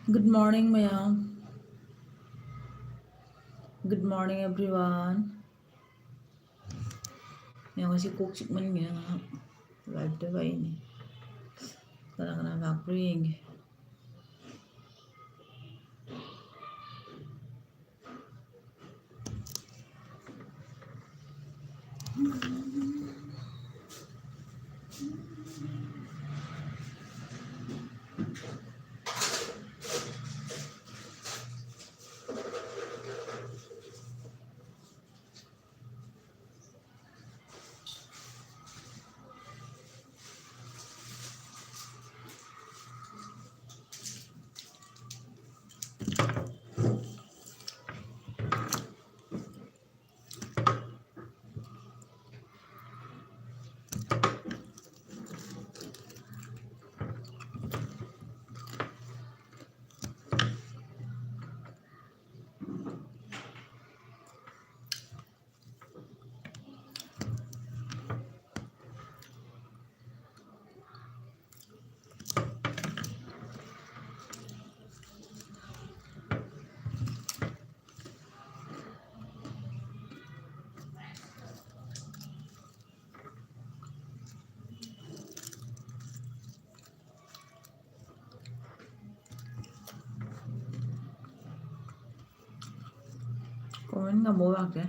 Good morning, Maya. Good morning, everyone. Yang masih cook chicken ni nga live tu ba ini? Kadang-kadang mag-bring. Comment nga mo ba ke?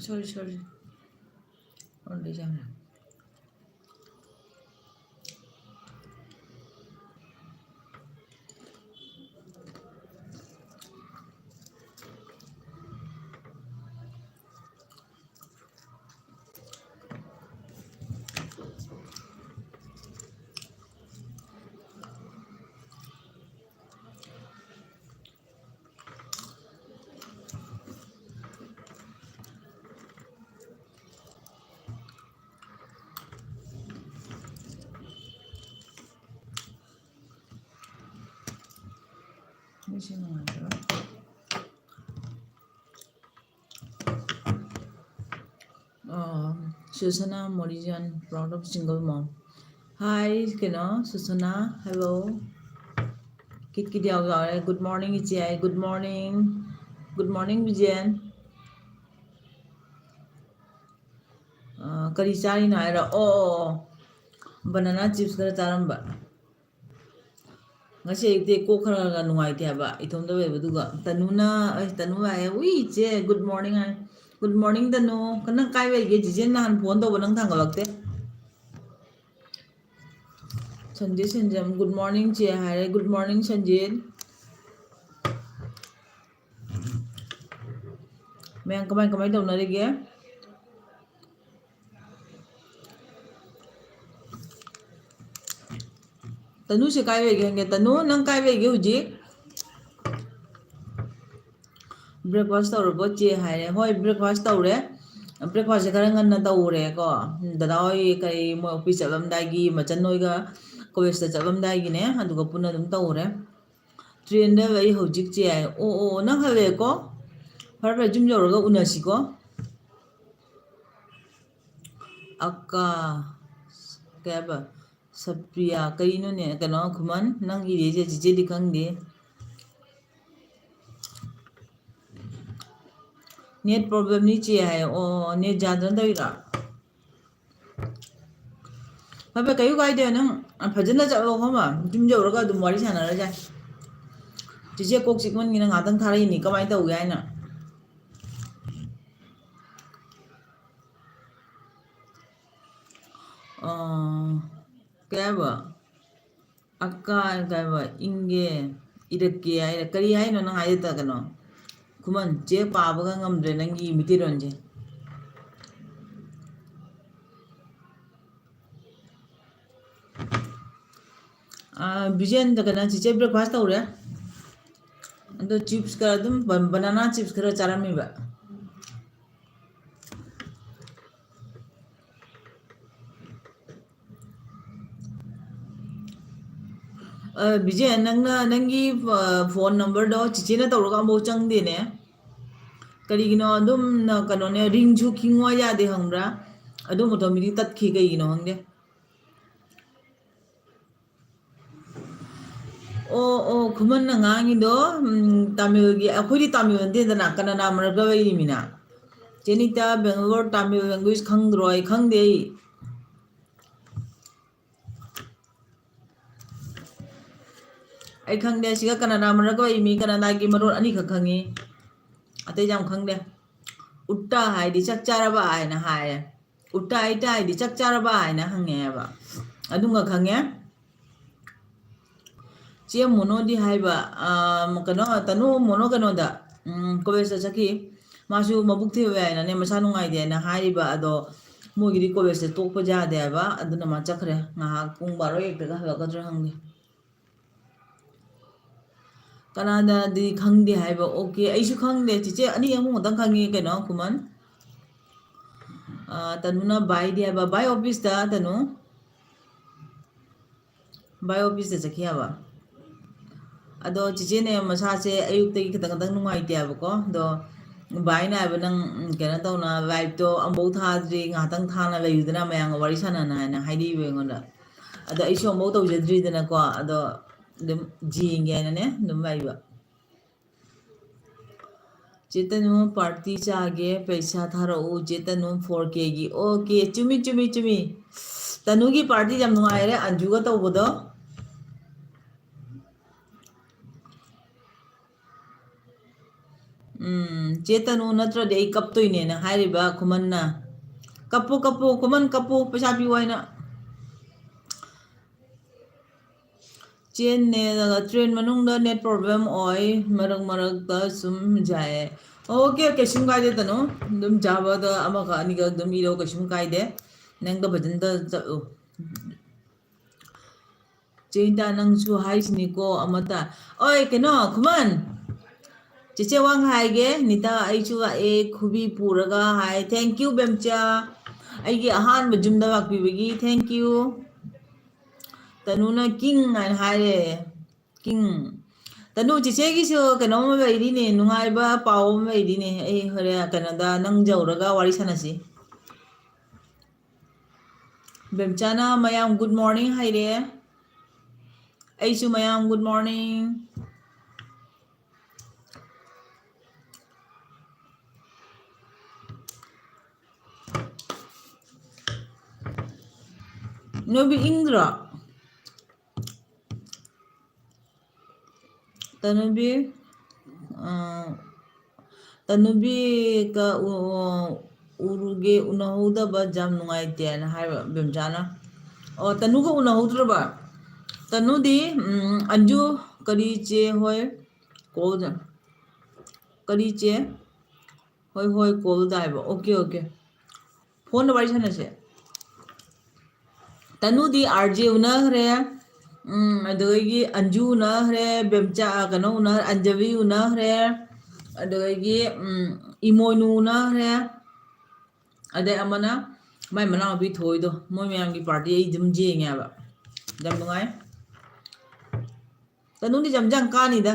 Sorry. Only jam. Ni sino nga ito? Susana Morijan, proud of single mom. Hi, Susana, hello. Kit good morning, Ijay, good morning. Good morning, Vijen. Kari chari na ira, banana chips kara charamba. Ngasi ayukte ko khara ga nungai te ba ithomda be baduga tanuna tanu ay wi che good morning ay good morning tanu kana kai be ge jijen nan phone do banang thangalakte Sanjay Sanjam good morning che hare good morning Sanjay मैं कमाई कमाई तो नरे गया तनु से काय वे गए तनु नंग काय वे गए हुजी ब्रेकफास्ट तौरबो चे हाय होय ब्रेकफास्ट तौरे ब्रेकफास्ट से खरा ngन तौरे को दादा होय कई मो ऑफिस चलमदागी मचन होयगा कॉलेज से चलमदागी ने अदुगा पुना दम तौरे ट्रेन दे वे होजिक चे ओ नंग हवे को फर जुम जोरगा उनासी को अक्का क्या बा सप्रिया कई नो ने कनो खुमन नंग इरे जे जे दिखंग दे नेट प्रॉब्लम नी चे है ओ नेट जादन दइरा ꯐꯕ ꯀꯩꯁꯨ ꯀꯥꯏꯗꯦ ꯅꯪ ꯐꯖꯅ ꯆꯠꯂꯣ ꯈꯪꯕ ꯌꯨꯝ ꯌꯧꯔꯒ ꯑꯗꯨꯝ ꯋꯥꯔꯤ ꯁꯥꯟꯅꯔꯁꯦ ꯆꯤꯆꯦ ꯀꯣꯛ ꯆꯤꯛꯃꯟꯒꯤꯅ ꯉꯥꯛꯇꯪ ꯊꯥꯔꯛꯏꯅꯤ ꯀꯃꯥꯏꯅ ꯇꯧꯒꯦ ꯍꯥꯏꯅ ꯀꯩ ꯍꯥꯏꯕ ꯑꯛꯀꯥ ꯀꯩꯕ ꯏꯪꯒꯦ ꯏꯔꯛꯀꯦ ꯍꯥꯏꯔ ꯀꯔꯤ ꯍꯥꯏꯅꯣ ꯅꯪ ꯍꯥꯏꯗ ꯀꯩꯅꯣ ꯈꯨꯃꯟ ꯆꯦ ꯄꯥꯕꯒ ꯉꯝꯗ꯭ꯔꯦ ꯅꯪꯒꯤ ꯃꯤꯇꯩꯔꯣꯟꯁꯦ ꯕꯤꯖꯦꯟꯗ ꯀꯩꯅꯣ ꯆꯤꯆꯦ ꯕ꯭ꯔꯦꯛꯐꯥꯁ ꯇꯧꯔꯦ ꯑꯗꯣ ꯆꯤꯞꯁ ꯈꯔ ꯑꯗꯨꯝ ꯕꯅꯥꯅꯥ ꯆꯤꯞꯁ ꯈꯔ ꯆꯥꯔꯝꯃꯤꯕ ꯕꯤꯖꯦꯟ ꯅꯪꯅ ꯅꯪꯒꯤ ꯐꯣꯟ ꯅꯝꯕꯔꯗꯣ ꯆꯤꯆꯦꯅ ꯇꯧꯔꯒ ꯑꯃꯐꯥꯎ ꯆꯪꯗꯦꯅꯦ ꯀꯔꯤꯒꯤꯅꯣ ꯑꯗꯨꯝ ꯀꯩꯅꯣꯅꯦ ꯔꯤꯡꯁꯨ ꯈꯤꯡꯉꯣ ꯌꯥꯗꯦ ꯈꯪꯕ꯭ꯔꯥ ꯑꯗꯨꯝ ꯑꯣꯇꯣꯃꯦꯇꯤꯛ ꯇꯠꯈꯤ ꯀꯩꯒꯤꯅꯣ ꯈꯪꯗꯦ ꯑꯣ ꯈꯨꯃꯟꯅ ꯉꯥꯡꯉꯤꯗꯣ ꯇꯥꯃꯤꯜꯒꯤ ꯑꯩꯈꯣꯏꯗꯤ ꯇꯥꯃꯤꯜ ꯅꯠꯇꯦꯗꯅ ꯀꯅꯥꯅ ꯃꯔꯛꯇ ꯂꯩꯔꯤꯃꯤꯅ ꯆꯦꯅꯤꯇꯥ ꯕꯦꯡꯒꯂꯣꯔ ꯇꯥꯃꯤꯜ ꯂꯦꯡꯒ꯭ꯋꯦꯖ ꯈꯪꯗ꯭ꯔꯣ ꯑꯩ ꯈꯪꯗꯦ ꯑꯩ ꯈꯪꯗꯦ ꯁꯤꯒ ꯀꯅꯥꯅ ꯃꯔꯛꯇ ꯂꯩꯃꯤ ꯀꯅꯥꯗꯥꯒꯤ ꯃꯔꯣꯟ ꯑꯅꯤꯈꯛ ꯈꯪꯉꯤ ꯑꯇꯩꯗꯤ ꯌꯥꯝ ꯈꯪꯗꯦ ꯎꯠꯇꯥ ꯍꯥꯏꯗꯤ ꯆꯥꯛ ꯆꯥꯔꯕ ꯍꯥꯏꯅ ꯍꯥꯏꯌꯦ ꯎꯠꯇꯥ ꯏꯇꯥ ꯍꯥꯏꯗꯤ ꯆꯥꯛ ꯆꯥꯔꯕ ꯍꯥꯏꯅ ꯍꯪꯉꯦꯕ ꯑꯗꯨꯒ ꯈꯪꯉꯦ ꯆꯦ ꯃꯣꯅꯣꯗꯤ ꯍꯥꯏꯕ ꯀꯩꯅꯣ ꯇꯅꯨ ꯃꯣꯅꯣ ꯀꯩꯅꯣꯗ ꯀꯣꯂꯦꯖꯇ ꯆꯠꯈꯤ ꯃꯥꯁꯨ ꯃꯕꯨꯛ ꯊꯤꯕ ꯌꯥꯏꯅꯅꯦ ꯃꯁꯥ ꯅꯨꯡꯉꯥꯏꯇꯦꯅ ꯍꯥꯏꯔꯤꯕ ꯑꯗꯣ ꯃꯣꯏꯒꯤꯗꯤ ꯀꯣꯂꯦꯖꯇ ꯇꯣꯛꯄ ꯌꯥꯗꯦ ꯍꯥꯏꯕ ꯑꯗꯨꯅ ꯃꯥ ꯆꯠꯈ꯭ꯔꯦ ꯉꯥꯏꯍꯥꯛ ꯄꯨꯡ 12 ꯍꯜꯂꯛꯀꯗ꯭ꯔꯥ ꯈꯪꯗꯦ ꯀꯅꯥꯗꯗꯤ ꯈꯪꯗꯦ ꯍꯥꯏꯕ ꯑꯣꯀꯦ ꯑꯩꯁꯨ ꯈꯪꯗꯦ ꯆꯤꯆꯦ ꯑꯅꯤ ꯑꯍꯨꯝ ꯈꯛꯇꯪ ꯈꯪꯉꯤ ꯀꯩꯅꯣ ꯈꯨꯃꯟ ꯇꯅꯨꯅ ꯕꯥꯏꯗꯤ ꯍꯥꯏꯕ ꯕꯥꯏ ꯑꯣꯐꯤꯁꯇ ꯇꯅꯨ ꯕꯥꯏ ꯑꯣꯐꯤꯁꯇ ꯆꯠꯈꯤ ꯍꯥꯏꯕ ꯑꯗꯣ ꯆꯤꯆꯦꯅꯦ ꯃꯁꯥꯁꯦ ꯑꯌꯨꯛꯇꯒꯤ ꯈꯤꯇꯪ ꯅꯨꯡꯉꯥꯏꯇꯦ ꯍꯥꯏꯕꯀꯣ ꯑꯗꯣ ꯚꯥꯏꯅ ꯍꯥꯏꯕ ꯅꯪ ꯀꯩꯅꯣ ꯇꯧꯅ ꯂꯥꯏꯚꯇꯣ ꯑꯃꯐꯧ ꯊꯥꯗ꯭ꯔꯤ ꯉꯥꯏꯍꯥꯛꯇꯪ ꯊꯥꯅ ꯂꯩꯌꯨꯗꯅ ꯃꯌꯥꯝꯒ ꯋꯥꯔꯤ ꯁꯥꯟꯅꯅ ꯍꯥꯏꯅ ꯍꯥꯏꯔꯤꯕ ꯑꯩꯉꯣꯟꯗ ꯑꯗꯣ ꯑꯩꯁꯨ ꯑꯃꯐꯧ ꯇꯧꯖꯗ꯭ꯔꯤꯗꯅꯀꯣ ꯑꯗꯣ ꯑꯗꯨꯝ ꯌꯦꯡꯒꯦ ꯍꯥꯏꯅꯅꯦ ꯑꯗꯨꯝ ꯂꯩꯕ ꯆꯦꯇꯅꯨ ꯄꯥꯔꯇꯤ ꯆꯥꯒꯦ ꯄꯩꯁꯥ ꯊꯥꯔꯛꯎ ꯆꯦꯇꯅꯨ 4Kꯒꯤ ꯑꯣꯀꯦ ꯆꯨꯝꯃꯤ ꯇꯅꯨꯒꯤ ꯄꯥꯔꯇꯤ ꯌꯥꯝ ꯅꯨꯡꯉꯥꯏꯔꯦ ꯑꯟꯖꯨꯒ ꯇꯧꯕꯗꯣ ꯆꯦ ꯇꯅꯨ ꯅꯠꯇ꯭ꯔꯗꯤ ꯑꯩ ꯀꯞꯇꯣꯏꯅꯦꯅ ꯍꯥꯏꯔꯤꯕ ꯈꯨꯃꯟꯅ ꯀꯞꯄꯨ ꯈꯨꯃꯟ ꯀꯞꯄꯨ ꯄꯩꯁꯥ ꯄꯤꯌꯨ ꯍꯥꯏꯅ ꯇ꯭ꯔꯦꯟ ꯃꯅꯨꯡꯗ ꯅꯦꯠ ꯄ꯭ꯔꯣꯕ꯭ꯂꯦꯝ ꯑꯣꯏ ꯃꯔꯛꯇ ꯁꯨꯝ ꯌꯥꯏꯌꯦ ꯑꯣꯀꯦ ꯀꯩꯁꯨꯝ ꯀꯥꯏꯗꯦ ꯇꯅꯨ ꯑꯗꯨꯝ ꯆꯥꯕꯗ ꯑꯃꯈꯛ ꯑꯅꯤꯈꯛ ꯑꯗꯨꯝ ꯏꯔꯣ ꯀꯩꯁꯨꯝ ꯀꯥꯏꯗꯦ ꯅꯪꯗꯣ ꯐꯖꯅ ꯆꯠꯂꯨ ꯆꯦꯇꯥ ꯅꯪꯁꯨ ꯍꯥꯏꯁꯤꯅꯤꯀꯣ ꯑꯃꯇ ꯑꯣꯏ ꯀꯩꯅꯣ ꯈꯨꯃꯟ ꯆꯦꯆꯦ ꯋꯥꯡ ꯍꯥꯏꯒꯦ ꯅꯤꯇꯥ ꯑꯩꯁꯨ ꯂꯥꯛꯑꯦ ꯈꯨꯕꯤ ꯄꯨꯔꯒ ꯍꯥꯏ ꯊꯦꯡꯀ꯭ꯌꯨ ꯕꯦꯝꯆꯥ ꯑꯩꯒꯤ ꯑꯍꯥꯟꯕ ꯌꯨꯝꯗ ꯂꯥꯛꯄꯤꯕꯒꯤ ꯊꯦꯡꯀ꯭ꯌꯨ ꯇꯅꯨꯅ ꯀꯤꯡ ꯍꯥꯏꯅ ꯍꯥꯏꯔꯦ ꯀꯤꯡ ꯇꯅꯨ ꯆꯤꯆꯦꯒꯤꯁꯨ ꯀꯩꯅꯣꯝꯃ ꯂꯩꯔꯤꯅꯦ ꯅꯨꯡꯉꯥꯏꯕ ꯄꯥꯎ ꯑꯃ ꯂꯩꯔꯤꯅꯦ ꯑꯩ ꯍꯣꯔꯦꯟ ꯀꯩꯅꯣꯗ ꯅꯪ ꯌꯧꯔꯒ ꯋꯥꯔꯤ ꯁꯥꯟꯅꯁꯤ ꯕꯦꯝꯆꯥꯅ ꯃꯌꯥꯝ ꯒꯨꯗ ꯃꯣꯔꯅꯤꯡ ꯍꯥꯏꯔꯦ ꯑꯩꯁꯨ ꯃꯌꯥꯝ ꯒꯨꯗ ꯃꯣꯔꯅꯤꯡ ꯅꯣꯏꯕꯨ ꯏꯪꯗ꯭ꯔꯣ ꯇꯅꯨꯕꯤ ꯇꯅꯨꯕꯤ ꯎꯔꯨꯒꯦ ꯎꯅꯍꯧꯗꯕ ꯌꯥꯝ ꯅꯨꯡꯉꯥꯏꯇꯦꯅ ꯍꯥꯏꯕ ꯕꯦꯝꯆꯥꯅ ꯑꯣ ꯇꯅꯨꯒ ꯎꯅꯍꯧꯗ꯭ꯔꯕ ꯇꯅꯨꯗꯤ ꯑꯟꯖꯨ ꯀꯔꯤ ꯆꯦ ꯍꯣꯏ ꯀꯣꯜꯗ ꯀꯔꯤ ꯆꯦ ꯍꯣꯏ ꯀꯣꯜꯗ ꯍꯥꯏꯕ ꯑꯣꯀꯦ ꯐꯣꯟꯗ ꯋꯥꯔꯤ ꯁꯥꯟꯅꯁꯦ ꯇꯅꯨꯗꯤ RJ ꯎꯅꯈ꯭ꯔꯦ ꯑꯗꯨꯗꯒꯤ ꯑꯟꯖꯨ ꯎꯅꯈ꯭ꯔꯦ ꯕꯦꯝꯆꯥ ꯀꯩꯅꯣ ꯑꯟꯖꯂꯤ ꯎꯅꯈ꯭ꯔꯦ ꯑꯗꯨꯗꯒꯤ ꯏꯃꯣꯏꯅꯨ ꯎꯅꯈ꯭ꯔꯦ ꯑꯗꯩ ꯑꯃꯅ ꯃꯥꯏ ꯃꯅꯥꯎꯄꯤ ꯊꯣꯏꯗꯣ ꯃꯣꯏ ꯃꯌꯥꯝꯒꯤ ꯄꯥꯔꯇꯤ ꯑꯩ ꯑꯗꯨꯝ ꯌꯦꯡꯉꯦꯕ ꯌꯥꯝ ꯅꯨꯡꯉꯥꯏ ꯇꯅꯨꯗꯤ ꯌꯥꯝ ꯀꯥꯅꯤꯗ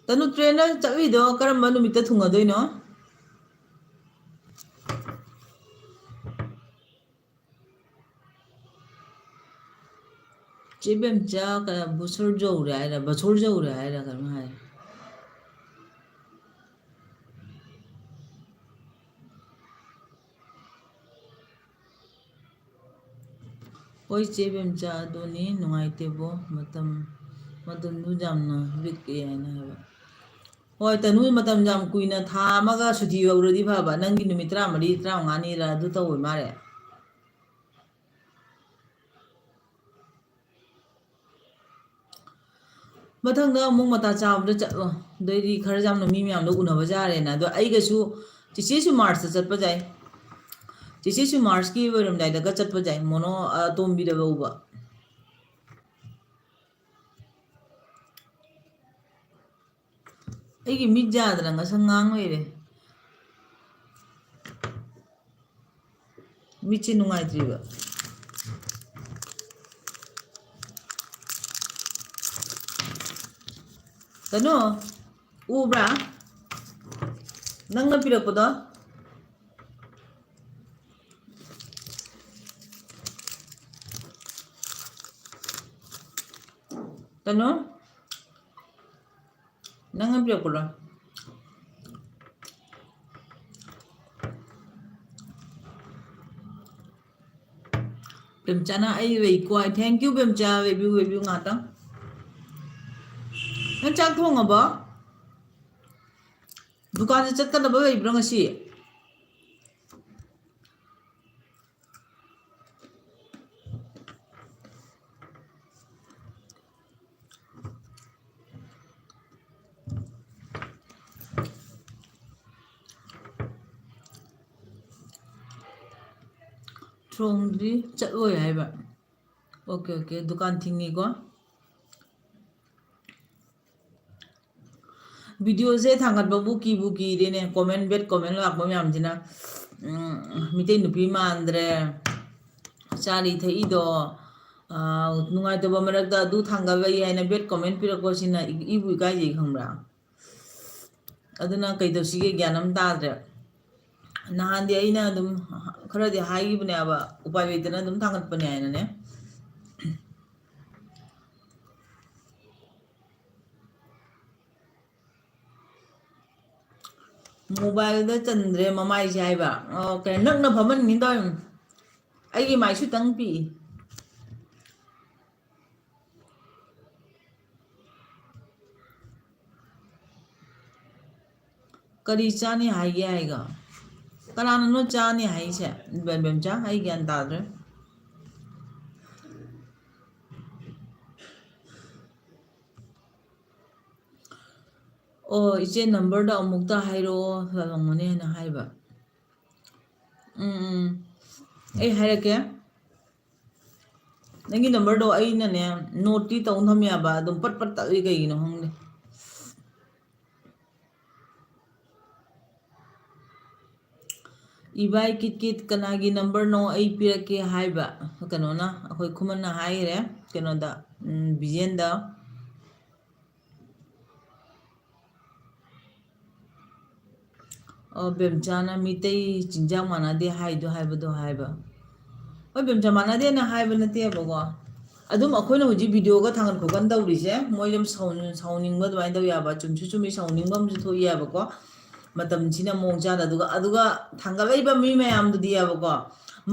ꯇꯅꯨ ꯇ꯭ꯔꯦꯟꯗ ꯆꯠꯂꯤꯗꯣ ꯀꯔꯝꯕ ꯅꯨꯃꯤꯠꯇ ꯊꯨꯡꯉꯗꯣꯏꯅꯣ ꯆꯦ ꯕꯦꯝꯆꯥ ꯕꯁꯣꯔ ꯌꯧꯔꯦ ꯍꯥꯏꯔ ꯀꯩꯅꯣ ꯍꯥꯏ ꯍꯣꯏ ꯆꯦ ꯕꯦꯝꯆꯥ ꯑꯗꯨꯅꯤ ꯅꯨꯡꯉꯥꯏꯇꯦꯕꯣ ꯃꯇꯝꯗꯨ ꯌꯥꯝꯅ ꯂꯤꯛꯑꯦ ꯍꯥꯏꯅ ꯍꯥꯏꯕ ꯍꯣꯏ ꯇꯅꯨ ꯃꯇꯝ ꯌꯥꯝ ꯀꯨꯏꯅ ꯊꯥ ꯑꯃꯒ ꯁꯨꯇꯤ ꯂꯧꯔꯗꯤ ꯐꯕ ꯅꯪꯒꯤ ꯅꯨꯃꯤꯠ 14 15ꯅꯤꯔ ꯑꯗꯨ ꯇꯧꯋꯦ ꯃꯥꯔꯦ ꯃꯊꯪꯗ ꯑꯃꯨꯛ ꯃꯇꯥ ꯆꯥꯕꯗ ꯆꯠꯂꯣ ꯑꯗꯩꯗꯤ ꯈꯔ ꯌꯥꯝꯅ ꯃꯤ ꯃꯌꯥꯝꯗꯣ ꯎꯅꯕ ꯌꯥꯔꯦꯅ ꯑꯗꯣ ꯑꯩꯒꯁꯨ ꯆꯤꯆꯦꯁꯨ ꯃꯥꯔꯁꯇ ꯆꯠꯄ ꯌꯥꯏ ꯆꯤꯆꯦꯁꯨ ꯃꯥꯔꯁꯀꯤ ꯑꯣꯏꯔꯝꯗꯥꯏꯗꯒ ꯆꯠꯄ ꯌꯥꯏ ꯃꯣꯅꯣ ꯑꯇꯣꯝꯕꯤꯗꯒ ꯎꯕ ꯑꯩꯒꯤ ꯃꯤꯠ ꯌꯥꯗꯅ ꯉꯁꯪ ꯉꯥꯡ ꯂꯩꯔꯦ ꯃꯤꯠꯁꯦ ꯅꯨꯡꯉꯥꯏꯇ꯭ꯔꯤꯕ ꯀꯩꯅꯣ ꯎꯕ꯭ꯔꯥ ꯅꯪꯅ ꯄꯤꯔꯛꯄꯗꯣ ꯀꯩꯅꯣ ꯅꯪꯅ ꯄꯤꯔꯛꯄ꯭ꯔꯣ ꯕꯦꯝꯆꯥꯅ ꯑꯩ ꯂꯩꯀꯣ ꯊꯦꯡꯀ꯭ꯌꯨ ꯕꯦꯝꯆꯥ ꯋꯦꯕꯤꯌꯨ ꯉꯥꯛꯇꯪ ꯅꯪ ꯆꯥꯛ ꯊꯣꯡꯉꯕꯣ ꯗꯨꯀꯥꯟꯗ ꯆꯠꯀꯗꯕ ꯂꯩꯕ꯭ꯔꯣ ꯉꯁꯤ ꯊꯣꯡꯗ꯭ꯔꯤ ꯆꯠꯂꯣꯏ ꯍꯥꯏꯕ ꯑꯣꯀꯦ ꯗꯨꯀꯥꯟ ꯊꯤꯡꯉꯤꯀꯣ ꯚꯤꯗꯤꯑꯣꯁꯦ ꯊꯥꯡꯒꯠꯄꯕꯨ ꯀꯤꯕꯨ ꯀꯤꯔꯦꯅꯦ ꯀꯣꯃꯦꯟ ꯕꯦꯠ ꯀꯣꯃꯦꯟ ꯂꯥꯛꯄ ꯃꯌꯥꯝꯁꯤꯅ ꯃꯤꯇꯩ ꯅꯨꯄꯤ ꯃꯥꯟꯗ꯭ꯔꯦ ꯆꯥꯔꯤ ꯊꯛꯏꯗꯣ ꯅꯨꯡꯉꯥꯏꯇꯕ ꯃꯔꯛꯇ ꯑꯗꯨ ꯊꯥꯡꯒꯠꯂꯛꯏ ꯍꯥꯏꯅ ꯕꯦꯠ ꯀꯣꯃꯦꯟ ꯄꯤꯔꯛꯄꯁꯤꯅ ꯏꯕꯨ ꯏꯀꯥꯏꯖꯩ ꯈꯪꯕ꯭ꯔꯥ ꯑꯗꯨꯅ ꯀꯩꯗꯧꯁꯤꯒꯦ ꯒ꯭ꯌꯥꯟ ꯑꯃ ꯇꯥꯗ꯭ꯔꯦ ꯅꯍꯥꯟꯗꯤ ꯑꯩꯅ ꯑꯗꯨꯝ ꯈꯔꯗꯤ ꯍꯥꯏꯈꯤꯕꯅꯦꯕ ꯎꯄꯥꯏ ꯂꯩꯇꯅ ꯑꯗꯨꯝ ꯊꯥꯡꯒꯠꯄꯅꯦ ꯍꯥꯏꯅꯅꯦ ꯃꯣꯕꯥꯏꯜꯗ ꯆꯟꯗ꯭ꯔꯦ ꯃꯃꯥꯏꯁꯦ ꯍꯥꯏꯕ ꯀꯩꯅꯣ ꯅꯛꯅ ꯐꯝꯍꯟꯅꯤꯡ ꯇꯧ ꯑꯩꯒꯤ ꯃꯥꯏꯁꯨꯇꯪ ꯄꯤ ꯀꯔꯤ ꯆꯥꯅꯤ ꯍꯥꯏꯒꯦ ꯍꯥꯏꯒ ꯀꯅꯥꯅꯅꯣ ꯆꯥꯅꯤ ꯍꯥꯏꯁꯦ ꯕꯦꯝꯆꯥ ꯑꯩ ꯒ꯭ꯌꯥꯟ ꯇꯥꯗ꯭ꯔꯦ ꯑꯣ ꯏꯆꯦ ꯅꯝꯕꯔꯗꯣ ꯑꯃꯨꯛꯇ ꯍꯥꯏꯔꯛꯑꯣ ꯂꯥꯛꯂꯝꯒꯅꯤ ꯍꯥꯏꯅ ꯍꯥꯏꯕ ꯑꯩ ꯍꯥꯏꯔꯛꯀꯦ ꯅꯪꯒꯤ ꯅꯝꯕꯔꯗꯣ ꯑꯩꯅꯅꯦ ꯅꯣꯠꯇꯤ ꯇꯧ ꯊꯝꯃꯦꯕ ꯑꯗꯨꯝ ꯄꯠ ꯄꯠ ꯇꯠꯂꯤ ꯀꯩꯒꯤꯅꯣ ꯈꯪꯗꯦ ꯏꯕꯥꯏ ꯀꯤꯠ ꯀꯅꯥꯒꯤ ꯅꯝꯕꯔꯅꯣ ꯑꯩ ꯄꯤꯔꯛꯀꯦ ꯍꯥꯏꯕ ꯀꯩꯅꯣꯅ ꯑꯩꯈꯣꯏ ꯈꯨꯃꯟꯅ ꯍꯥꯏꯈꯔꯦ ꯀꯩꯅꯣꯗ ꯕꯤꯖꯦꯟꯗ ꯕꯦꯝꯆꯥꯅ ꯃꯤꯇꯩ ꯆꯤꯟꯖꯥꯛ ꯃꯥꯟꯅꯗꯦ ꯍꯥꯏꯕꯗꯣ ꯍꯥꯏꯕ ꯍꯣꯏ ꯕꯦꯝꯆꯥ ꯃꯥꯟꯅꯗꯦꯅ ꯍꯥꯏꯕ ꯅꯠꯇꯦꯕꯀꯣ ꯑꯗꯨꯝ ꯑꯩꯈꯣꯏꯅ ꯍꯧꯖꯤꯛ ꯚꯤꯗꯤꯑꯣꯒ ꯊꯥꯡꯒꯠ ꯈꯣꯠꯀꯟ ꯇꯧꯔꯤꯁꯦ ꯃꯣꯏ ꯑꯗꯨꯝ ꯁꯥꯎꯅꯤꯡꯕ ꯑꯗꯨꯃꯥꯏꯅ ꯇꯧ ꯌꯥꯕ ꯆꯨꯝꯁꯨ ꯆꯨꯝꯃꯤ ꯁꯥꯎꯅꯤꯡꯕ ꯑꯃꯁꯨ ꯊꯣꯛꯏꯑꯕꯀꯣ ꯃꯇꯝꯁꯤꯅ ꯃꯑꯣꯡ ꯆꯥꯗ ꯑꯗꯨꯒ ꯊꯥꯡꯒꯠꯂꯛꯏꯕ ꯃꯤ ꯃꯌꯥꯝꯗꯨꯗꯤꯕꯀꯣ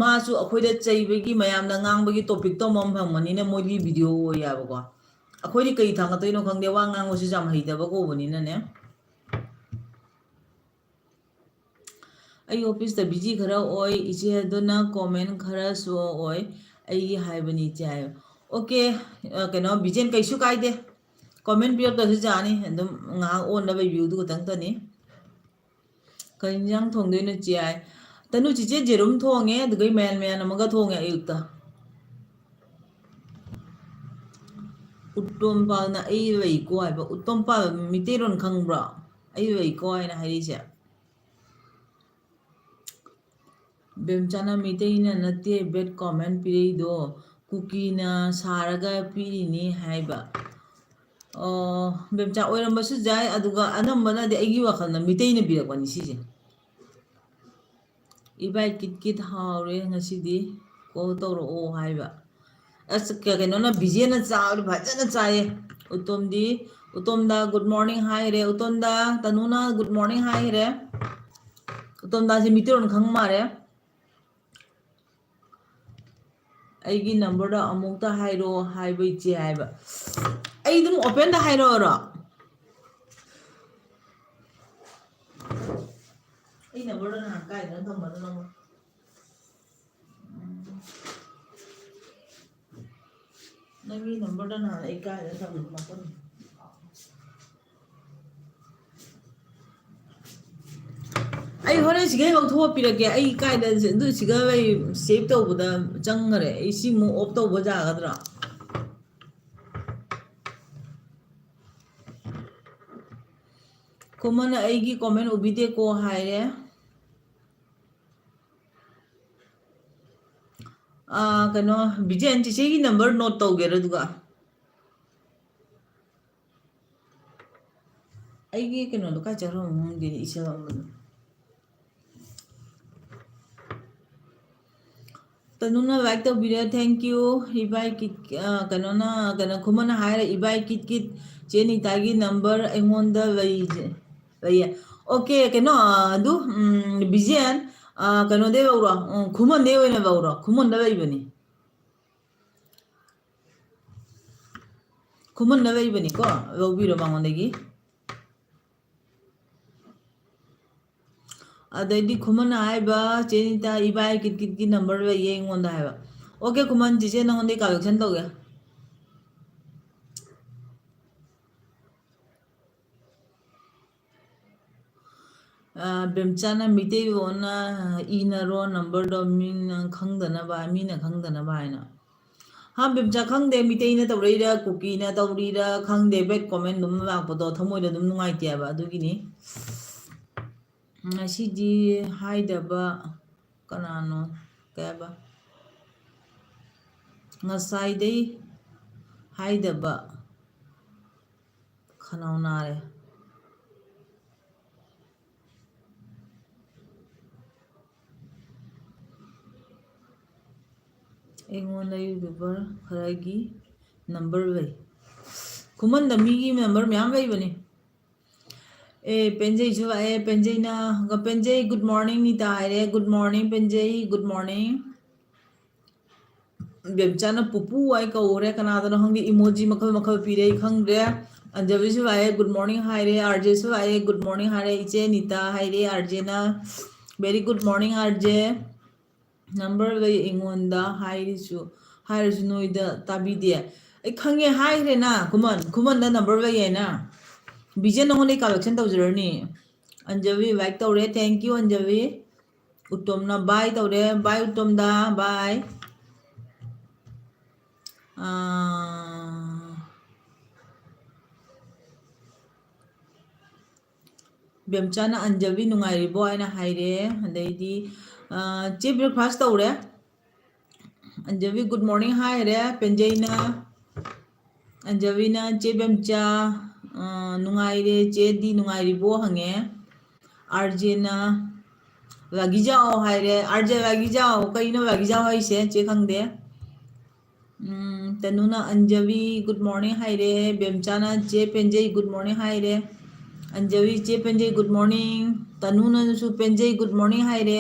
ꯃꯥꯁꯨ ꯑꯩꯈꯣꯏꯗ ꯆꯩꯕꯒꯤ ꯃꯌꯥꯝꯅ ꯉꯥꯡꯕꯒꯤ ꯇꯣꯄꯤꯛꯇꯣ ꯑꯃ ꯐꯪꯕꯅꯤꯅ ꯃꯣꯏꯒꯤ ꯚꯤꯗꯤꯑꯣ ꯑꯣꯏꯌꯦꯕꯀꯣ ꯑꯩꯈꯣꯏꯗꯤ ꯀꯩ ꯊꯥꯡꯒꯠꯇꯣꯏꯅꯣ ꯈꯪꯗꯦ ꯋꯥ ꯉꯥꯡꯕꯁꯨ ꯌꯥꯝ ꯍꯩꯇꯕ ꯀꯧꯕꯅꯤꯅꯅꯦ ꯑꯩ ꯑꯣꯐꯤꯁꯇ ꯕꯤꯖꯤ ꯈꯔ ꯑꯣꯏ ꯏꯆꯦ ꯑꯗꯨꯅ ꯀꯣꯃꯦꯟ ꯈꯔꯁꯨ ꯑꯣꯏ ꯑꯩꯒꯤ ꯍꯥꯏꯕꯅꯤ ꯏꯆꯦ ꯍꯥꯏ ꯑꯣꯀꯦ ꯀꯩꯅꯣ ꯕꯤꯖꯦꯟ ꯀꯩꯁꯨ ꯀꯥꯏꯗꯦ ꯀꯣꯃꯦꯟ ꯄꯤꯔꯛꯇꯁꯨ ꯌꯥꯅꯤ ꯑꯗꯨꯝ ꯉꯥꯏꯍꯥꯛ ꯑꯣꯟꯅꯕ ꯚꯤꯌꯨꯗꯨ ꯈꯛꯇꯪꯇꯅꯤ ꯀꯩ ꯌꯦꯟꯁꯥꯡ ꯊꯣꯡꯗꯣꯏꯅꯣ ꯆꯦ ꯍꯥꯏ ꯇꯅꯨ ꯆꯤꯆꯦ ꯖꯦꯔꯨꯝ ꯊꯣꯡꯉꯦ ꯑꯗꯨꯒꯩ ꯃꯌꯥꯟ ꯑꯃꯒ ꯊꯣꯡꯉꯦ ꯑꯌꯨꯛꯇ ꯎꯇꯣꯝꯄꯥꯜꯅ ꯑꯩ ꯂꯩꯀꯣ ꯍꯥꯏꯕ ꯎꯇꯣꯝꯄꯥꯜ ꯃꯤꯇꯩꯔꯣꯟ ꯈꯪꯕ꯭ꯔꯣ ꯑꯩ ꯂꯩꯀꯣ ꯍꯥꯏꯅ ꯍꯥꯏꯔꯤꯁꯦ ꯕꯦꯝꯆꯥꯅ ꯃꯤꯇꯩꯅ ꯅꯠꯇꯦ ꯕꯦꯠ ꯀꯣꯃꯦꯟ ꯄꯤꯔꯛꯏꯗꯣ ꯀꯨꯀꯤꯅ ꯁꯥꯔꯒ ꯄꯤꯔꯤꯅꯤ ꯍꯥꯏꯕ ꯕꯦꯝꯆꯥ ꯑꯣꯏꯔꯝꯕꯁꯨ ꯌꯥꯏ ꯑꯗꯨꯒ ꯑꯅꯝꯕꯅꯗꯤ ꯑꯩꯒꯤ ꯋꯥꯈꯜꯗ ꯃꯤꯇꯩꯅ ꯄꯤꯔꯛꯄꯅꯤ ꯁꯤꯁꯦ ꯏꯕꯥꯏ ꯀꯤꯠ ꯍꯥꯎꯔꯦ ꯉꯁꯤꯗꯤ ꯀꯣꯜ ꯇꯧꯔꯛꯑꯣ ꯍꯥꯏꯕ ꯑꯁ ꯀꯩꯅꯣꯅ ꯕꯤꯖꯦꯅ ꯆꯥꯕꯗꯤ ꯐꯖꯅ ꯆꯥꯏꯌꯦ ꯎꯇꯣꯝꯗ ꯒꯨꯗ ꯃꯣꯔꯅꯤꯡ ꯍꯥꯏꯈꯔꯦ ꯎꯇꯣꯝꯗ ꯇꯅꯨꯅ ꯒꯨꯗ ꯃꯣꯔꯅꯤꯡ ꯍꯥꯏꯈꯔꯦ ꯎꯇꯣꯝꯗꯥꯁꯦ ꯃꯤꯇꯩꯔꯣꯟ ꯈꯪ ꯃꯥꯜꯂꯦ ꯑꯩꯒꯤ ꯅꯝꯕꯔꯗ ꯑꯃꯨꯛꯇ ꯍꯥꯏꯔꯣ ꯍꯥꯏꯕ ꯏꯆꯦ ꯍꯥꯏꯕ ꯑꯩ ꯑꯗꯨꯝ ꯑꯣꯄꯦꯟꯗ ꯍꯥꯏꯔꯛꯑꯣꯔꯣ ꯑꯩ ꯅꯝꯕꯔꯗ ꯅꯍꯥꯟ ꯀꯥꯏꯗꯅ ꯊꯝꯕꯗꯣ ꯅꯪ ꯅꯪꯒꯤ ꯅꯝꯕꯔꯗ ꯅꯍꯥꯟ ꯑꯩ ꯀꯥꯏꯗꯅ ꯊꯝꯕꯗꯣ ꯃꯐꯝ ꯑꯩ ꯍꯣꯔꯦꯟ ꯁꯤꯒꯩ ꯂꯧꯊꯣꯛꯄꯤꯔꯒꯦ ꯑꯩ ꯀꯥꯏꯗ ꯑꯗꯨ ꯁꯤꯒ ꯑꯩ ꯁꯦꯚ ꯇꯧꯕꯗ ꯆꯪꯈꯔꯦ ꯑꯩ ꯁꯤꯃꯨꯛ ꯑꯣꯐ ꯇꯧꯕ ꯌꯥꯒꯗ꯭ꯔꯥ ꯈꯨꯃꯟ ꯑꯩꯒꯤ ꯀꯣꯃꯦꯟ ꯎꯕꯤꯗꯦꯀꯣ ꯍꯥꯏꯔꯦ ꯀꯩꯅꯣ ꯕꯤꯖꯦꯟ ꯆꯤꯆꯦꯒꯤ ꯅꯝꯕꯔ ꯅꯣꯠ ꯇꯧꯒꯦꯔꯥ ꯑꯗꯨꯒ ꯑꯩꯒꯤ ꯀꯩꯅꯣꯗꯣ ꯀꯥꯏ ꯆꯠꯈ꯭ꯔꯕꯅꯣ ꯈꯪꯗꯦꯅꯦ ꯏꯁꯜ ꯑꯃꯗꯣ ꯇꯅꯨꯅ ꯂꯥꯏꯛ ꯇꯧꯕꯤꯔꯦ ꯊꯦꯡꯛ ꯌꯨ ꯏꯕꯥꯏ ꯀꯤꯠ ꯀꯩꯅꯣꯅ ꯀꯩꯅꯣ ꯈꯨꯃꯟꯅ ꯍꯥꯏꯔꯦ ꯏꯕꯥꯏ ꯀꯤꯠ ꯀꯤꯠ ꯆꯦ ꯅꯤꯇꯥꯒꯤ ꯅꯝꯕꯔ ꯑꯩꯉꯣꯟꯗ ꯂꯩꯌꯦ ꯑꯣꯀꯦ ꯀꯩꯅꯣ ꯑꯗꯨ ꯕꯤꯖꯦꯟ ꯀꯩꯅꯣꯗꯩ ꯂꯧꯔꯣ ꯈꯨꯃꯟꯗꯩ ꯑꯣꯏꯅ ꯂꯧꯔꯣ ꯈꯨꯃꯟꯗ ꯂꯩꯕꯅꯤ ꯈꯨꯃꯟꯗ ꯂꯩꯕꯅꯤꯀꯣ ꯂꯧꯕꯤꯔꯣ ꯃꯉꯣꯟꯗꯒꯤ ꯑꯗꯩꯗꯤ ꯈꯨꯃꯟꯅ ꯍꯥꯏꯕ ꯆꯦ ꯅꯤꯇꯥ ꯏꯕꯥꯏ ꯀꯤꯠ ꯀꯤꯠꯀꯤ ꯅꯝꯕꯔ ꯂꯩꯌꯦ ꯑꯩꯉꯣꯟꯗ ꯍꯥꯏꯕ ꯑꯣꯀꯦ ꯈꯨꯃꯟ ꯆꯤꯆꯦ ꯅꯉꯣꯟꯗꯩ ꯀꯥꯂꯦꯛꯁꯟ ꯇꯧꯒꯦ ꯕꯦꯝꯆꯥꯅ ꯃꯤꯇꯩꯂꯣꯟꯅ ꯏꯅꯔꯣ ꯅꯝꯕꯔꯗꯣ ꯃꯤꯅ ꯈꯪꯗꯅꯕ ꯍꯥꯏꯅ ꯍꯥ ꯕꯦꯝꯆꯥ ꯈꯪꯗꯦ ꯃꯤꯇꯩꯅ ꯇꯧꯔꯛꯏꯔꯥ ꯀꯨꯀꯤꯅ ꯇꯧꯔꯤꯔꯥ ꯈꯪꯗꯦ ꯕꯦꯛ ꯀꯣꯃꯦꯟ ꯑꯗꯨꯝ ꯂꯥꯛꯄꯗꯣ ꯊꯃꯣꯏꯗ ꯑꯗꯨꯝ ꯅꯨꯡꯉꯥꯏꯇꯦꯕ ꯑꯗꯨꯒꯤꯅꯤ ꯉꯁꯤꯗꯤ ꯍꯥꯏꯗꯕ ꯀꯅꯥꯅꯣ ꯀꯩꯕ ꯉꯁꯥꯏꯗꯩ ꯍꯥꯏꯗꯕ ꯈꯅꯥꯎ ꯅꯥꯔꯦ ꯑꯩꯉꯣꯟꯗ ꯌꯨꯇꯨꯕꯔ ꯈꯔꯒꯤ ꯅꯝꯕꯔ ꯂꯩ ꯈꯨꯃꯟꯗ ꯃꯤꯒꯤ ꯅꯝꯕꯔ ꯃꯌꯥꯝ ꯂꯩꯕꯅꯤ ꯑꯦ ꯄꯦꯟꯖꯩꯁꯨ ꯂꯥꯛꯑꯦ ꯄꯦꯟꯖꯩꯅ ꯄꯦꯟꯖꯩ ꯒꯨꯗ ꯃꯣꯔꯅꯤꯡ ꯅꯤꯇꯥ ꯍꯥꯏꯔꯦ ꯒꯨꯗ ꯃꯣꯔꯅꯤꯡ ꯄꯦꯟꯖꯩ ꯒꯨꯗ ꯃꯣꯔꯅꯤꯡ ꯕꯦꯝꯆꯥꯅ ꯄꯨꯄꯨ ꯑꯩ ꯀꯧꯔꯦ ꯀꯅꯥꯗꯅꯣ ꯈꯪꯗꯦ ꯏꯃꯣꯖꯤ ꯃꯈꯜ ꯃꯈꯜ ꯄꯤꯔꯦ ꯑꯩ ꯈꯪꯗ꯭ꯔꯦ ꯑꯟꯖꯕꯤꯁꯨ ꯂꯥꯛꯑꯦ ꯒꯨꯗ ꯃꯣꯔꯅꯤꯡ ꯍꯥꯏꯔꯦ ꯑꯥꯔꯖꯦꯁꯨ ꯂꯥꯛꯑꯦ ꯒꯨꯗ ꯃꯣꯔꯅꯤꯡ ꯍꯥꯏꯔꯦ ꯏꯆꯦ ꯅꯤꯇꯥ ꯍꯥꯏꯔꯦ ꯑꯥꯔꯖꯦꯅ ꯚꯦꯔꯤ ꯒꯨꯗ ꯃꯣꯔꯅꯤꯡ ꯑꯥꯔꯖꯦ ꯅꯝꯕꯔ ꯂꯩ ꯑꯩꯉꯣꯟꯗ ꯍꯥꯏꯔꯁꯨ ꯅꯣꯏꯗ ꯇꯥꯕꯤꯗꯦ ꯑꯩ ꯈꯪꯉꯦ ꯍꯥꯏꯈ꯭ꯔꯦꯅ ꯈꯨꯃꯟꯗ ꯅꯝꯕꯔ ꯂꯩ ꯍꯥꯏꯅ ꯕꯤꯖꯦ ꯅꯉꯣꯟꯗꯩ ꯀꯥꯂꯦꯛꯁꯟ ꯇꯧꯖꯔꯅꯤ ꯑꯟꯖꯕꯤ ꯂꯥꯏꯛ ꯇꯧꯔꯦ ꯊꯦꯡꯛ ꯌꯨ ꯑꯟꯖꯕꯤ ꯎꯠꯇꯣꯝꯅ ꯕꯥꯏ ꯇꯧꯔꯦ ꯕꯥꯏ ꯎꯠꯇꯣꯝꯗ ꯕꯥꯏ ꯕꯦꯝꯆꯥꯅ ꯑꯟꯖꯕꯤ ꯅꯨꯡꯉꯥꯏꯔꯤꯕꯣ ꯍꯥꯏꯅ ꯍꯥꯏꯔꯦ ꯑꯗꯩꯗꯤ ꯆꯦ ꯕ꯭ꯔꯦꯛꯐꯥꯁ ꯇꯧꯔꯦ ꯑꯟꯖꯕꯤ ꯒꯨꯗ ꯃꯣꯔꯅꯤꯡ ꯍꯥꯏꯔꯦ ꯄꯦꯟꯖꯩꯅ ꯑꯟꯖꯕꯤꯅ ꯆꯦ ꯕꯦꯝꯆꯥ ꯅꯨꯡꯉꯥꯏꯔꯦ ꯆꯦꯗꯤ ꯅꯨꯡꯉꯥꯏꯔꯤꯕꯣ ꯍꯪꯉꯦ ꯑꯥꯔꯖꯦꯅ ꯂꯥꯒꯤꯖꯥꯎ ꯍꯥꯏꯔꯦ ꯑꯥꯔꯖꯦ ꯂꯥꯒꯤꯖꯥꯎ ꯀꯩꯅꯣ ꯂꯥꯒꯤꯖꯥꯎ ꯍꯥꯏꯁꯦ ꯆꯦ ꯈꯪꯗꯦ ꯇꯅꯨꯅ ꯑꯟꯖꯕꯤ ꯒꯨꯗ ꯃꯣꯔꯅꯤꯡ ꯍꯥꯏꯔꯦ ꯕꯦꯝꯆꯥꯅ ꯆꯦ ꯄꯦꯟꯖꯩ ꯒꯨꯗ ꯃꯣꯔꯅꯤꯡ ꯍꯥꯏꯔꯦ ꯑꯟꯖꯕꯤ ꯆꯦ ꯄꯦꯟꯖꯩ ꯒꯨꯗ ꯃꯣꯔꯅꯤꯡ ꯇꯅꯨꯅꯁꯨ ꯄꯦꯟꯖꯩ ꯒꯨꯗ ꯃꯣꯔꯅꯤꯡ ꯍꯥꯏꯔꯦ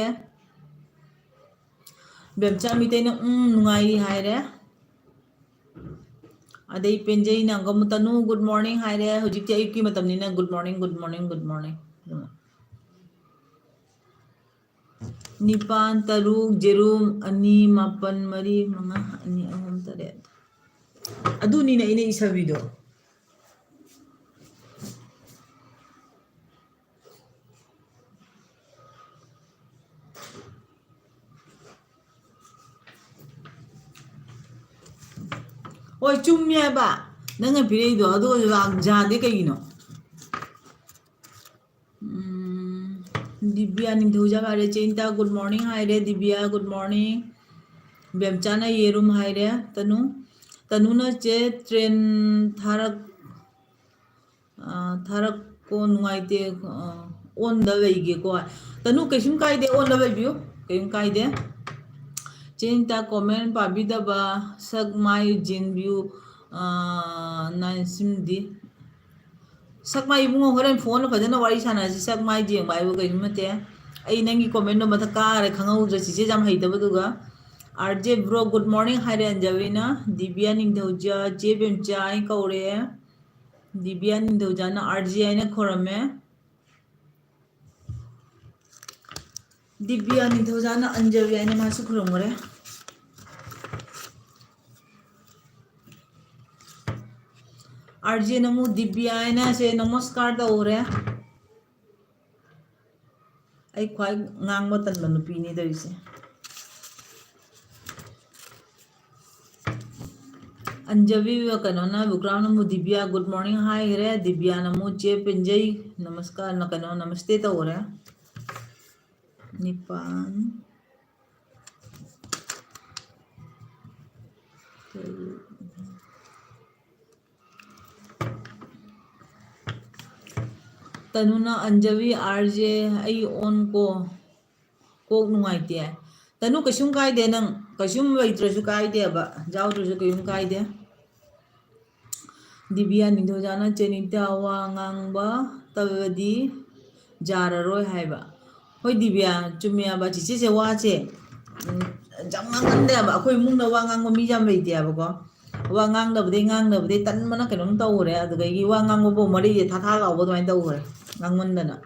ꯕꯦꯝꯆꯥ ꯃꯤꯇꯩꯅ ꯅꯨꯡꯉꯥꯏꯔꯤ ꯍꯥꯏꯔꯦ ꯑꯗꯩ ꯄꯦꯟꯖꯩꯅ ꯇꯅꯨ ꯒꯨꯗ ꯃꯣꯔꯅꯤꯡ ꯍꯥꯏꯔꯦ ꯍꯧꯖꯤꯛꯇꯤ ꯑꯌꯨꯛꯀꯤ ꯃꯇꯝꯅꯤꯅ good morning good morning good morning ꯅꯤꯄꯥꯜ ꯇꯔꯨꯛ ꯖꯦꯔꯨꯝ 2 ꯃꯥꯄꯜ 4 5 2 3 3 ꯑꯗꯨꯅꯤꯅꯦ ꯑꯩꯅ ꯏꯁꯕꯤꯗꯣ ꯍꯣꯏ ꯆꯨꯝꯃꯦ ꯍꯥꯏꯕ ꯅꯪꯅ ꯄꯤꯔꯛꯏꯗꯣ ꯑꯗꯨꯒ ꯌꯥꯗꯦ ꯀꯩꯒꯤꯅꯣ ꯗꯤꯕꯤꯌꯥ ꯅꯤꯡꯊꯧꯖꯥ ꯍꯥꯏꯔꯦ ꯆꯦꯟꯇꯥ ꯒꯨꯗ ꯃꯣꯔꯅꯤꯡ ꯍꯥꯏꯔꯦ ꯗꯤꯕꯤꯌꯥ ꯒꯨꯗ ꯃꯣꯔꯅꯤꯡ ꯕꯦꯝꯆꯥꯅ ꯌꯦꯔꯨꯝ ꯍꯥꯏꯔꯦ ꯇꯅꯨꯅ ꯆꯦ ꯇ꯭ꯔꯦꯟ ꯊꯥꯔꯛꯀꯣ ꯅꯨꯡꯉꯥꯏꯇꯦ ꯑꯣꯟꯗ ꯂꯩꯒꯦꯀꯣ ꯇꯅꯨ ꯀꯩꯁꯨꯝ ꯀꯥꯏꯗꯦ ꯑꯣꯟꯗ ꯂꯩꯕꯤꯌꯨ ꯀꯩꯁꯨꯝ ꯀꯥꯏꯗꯦ ꯆꯦꯟꯇ ꯀꯣꯃꯦꯟ ꯄꯥꯕꯤꯗꯕ ꯁꯛ ꯃꯥꯏ ꯖꯦꯟꯕꯤꯌꯨ ꯅꯥꯏꯟꯁꯤꯝꯗꯤ ꯁꯛ ꯃꯥꯏ ꯏꯕꯨꯡꯉꯣ ꯍꯣꯔꯦꯟ ꯐꯣꯟꯗ ꯐꯖꯅ ꯋꯥꯔꯤ ꯁꯥꯟꯅꯔꯁꯤ ꯁꯛ ꯃꯥꯏ ꯌꯦꯡꯕ ꯍꯥꯏꯕꯨ ꯀꯩꯁꯨ ꯅꯠꯇꯦ ꯑꯩ ꯅꯪꯒꯤ ꯀꯣꯃꯦꯟꯗꯣ ꯃꯊꯛ ꯀꯥꯔꯦ ꯈꯪꯍꯧꯗ꯭ꯔꯦ ꯆꯤꯆꯦ ꯌꯥꯝ ꯍꯩꯇꯕꯗꯨꯒ RJ bro good morning haire Anjavina Divya Ningthauja Che Bemcha ai kaure Divya Ningthauja na RJ aina khorame Divya Ningthauja na Anjavi aina masu khoromore RJ namu Divya aina se namaskar da ore ai khwai ngangba tanba nupi ni daise Anjavi kanona background namu Divya good morning hi here Divya namu Che Penjai namaskar na kano namaste ta ore Nipan Tanuna Anjavi RJ ai on ko kok nuaite Tanu kasum kai de nang kasum waitrasu kai de ba jawtrasu kayum kai de Divya Ningthauja Chenita wa ngangba tabadi jararoi haiba hoi Divya chumya ba chiche se wa che jangang ande ba khoi mung na wa ngang mi jam bei dia ba ko wa ngang da bde tan mana kenom tawre adu gi wa ngang bo mari je tha tha ga bo dai tawre ngang man da na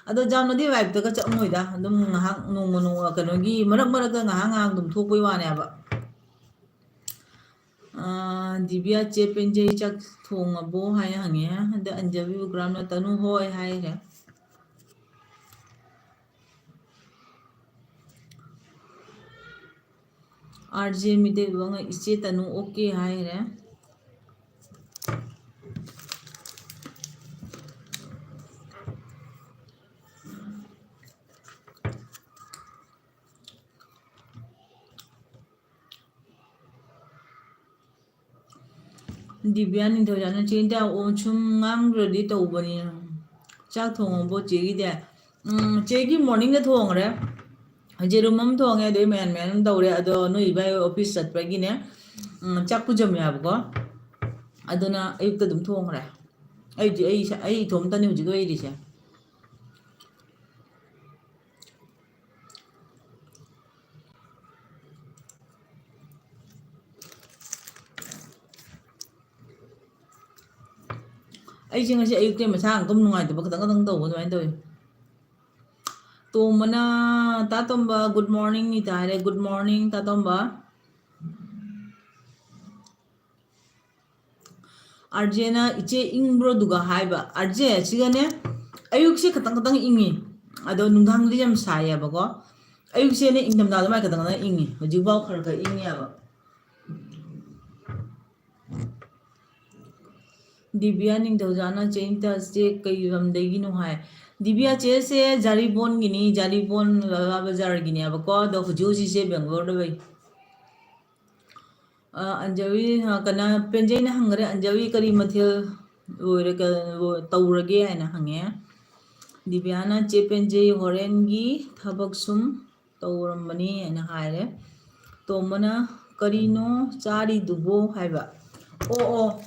ado jam na di vibe to ka cham noi da dum ngahak nu monu kano gi marak ga ngahang ang dum thok poi wa ne ba Divya Che Penjai chak thong abo hai hange da Anjavi gram na tanu hoi hai re RJ mide bang iche tanu okay hai re Divya Ningthauja chinta om chum ngang ready tawbani chak thong abo che gi de che gi morning da thong re Jerumam thong e de man tawre ado noi bai office chat pa gi ne chak pu jam ya ba aduna ayuk ta dum thong re ai thom ta ni ji go iri se ai jing se ayuk te ma sang kum nungai to ba kadang taw ba mai to to mana ta tomba good morning ni tare good morning ta tomba Arjena iche ingbro duga haiba Arje sigane ayuk se katang ingi ado nungdang li jam saya ba ko ayuk se ne ingdam da mai katang ingi hoji baw khar ka ingi aba Divya Ningthauja chinta se kayam degi no hai Divya che se jaribon gini jaribon la bazar gini aba ko do huju se Bangalore da bai Anjavi kana Penjai na hangare Anjavi kari mathil oire ka tawrage haina hange Divya na Che Penjai horen gi thabak sum tawramani haina haire tomana karino chari dubo haiba o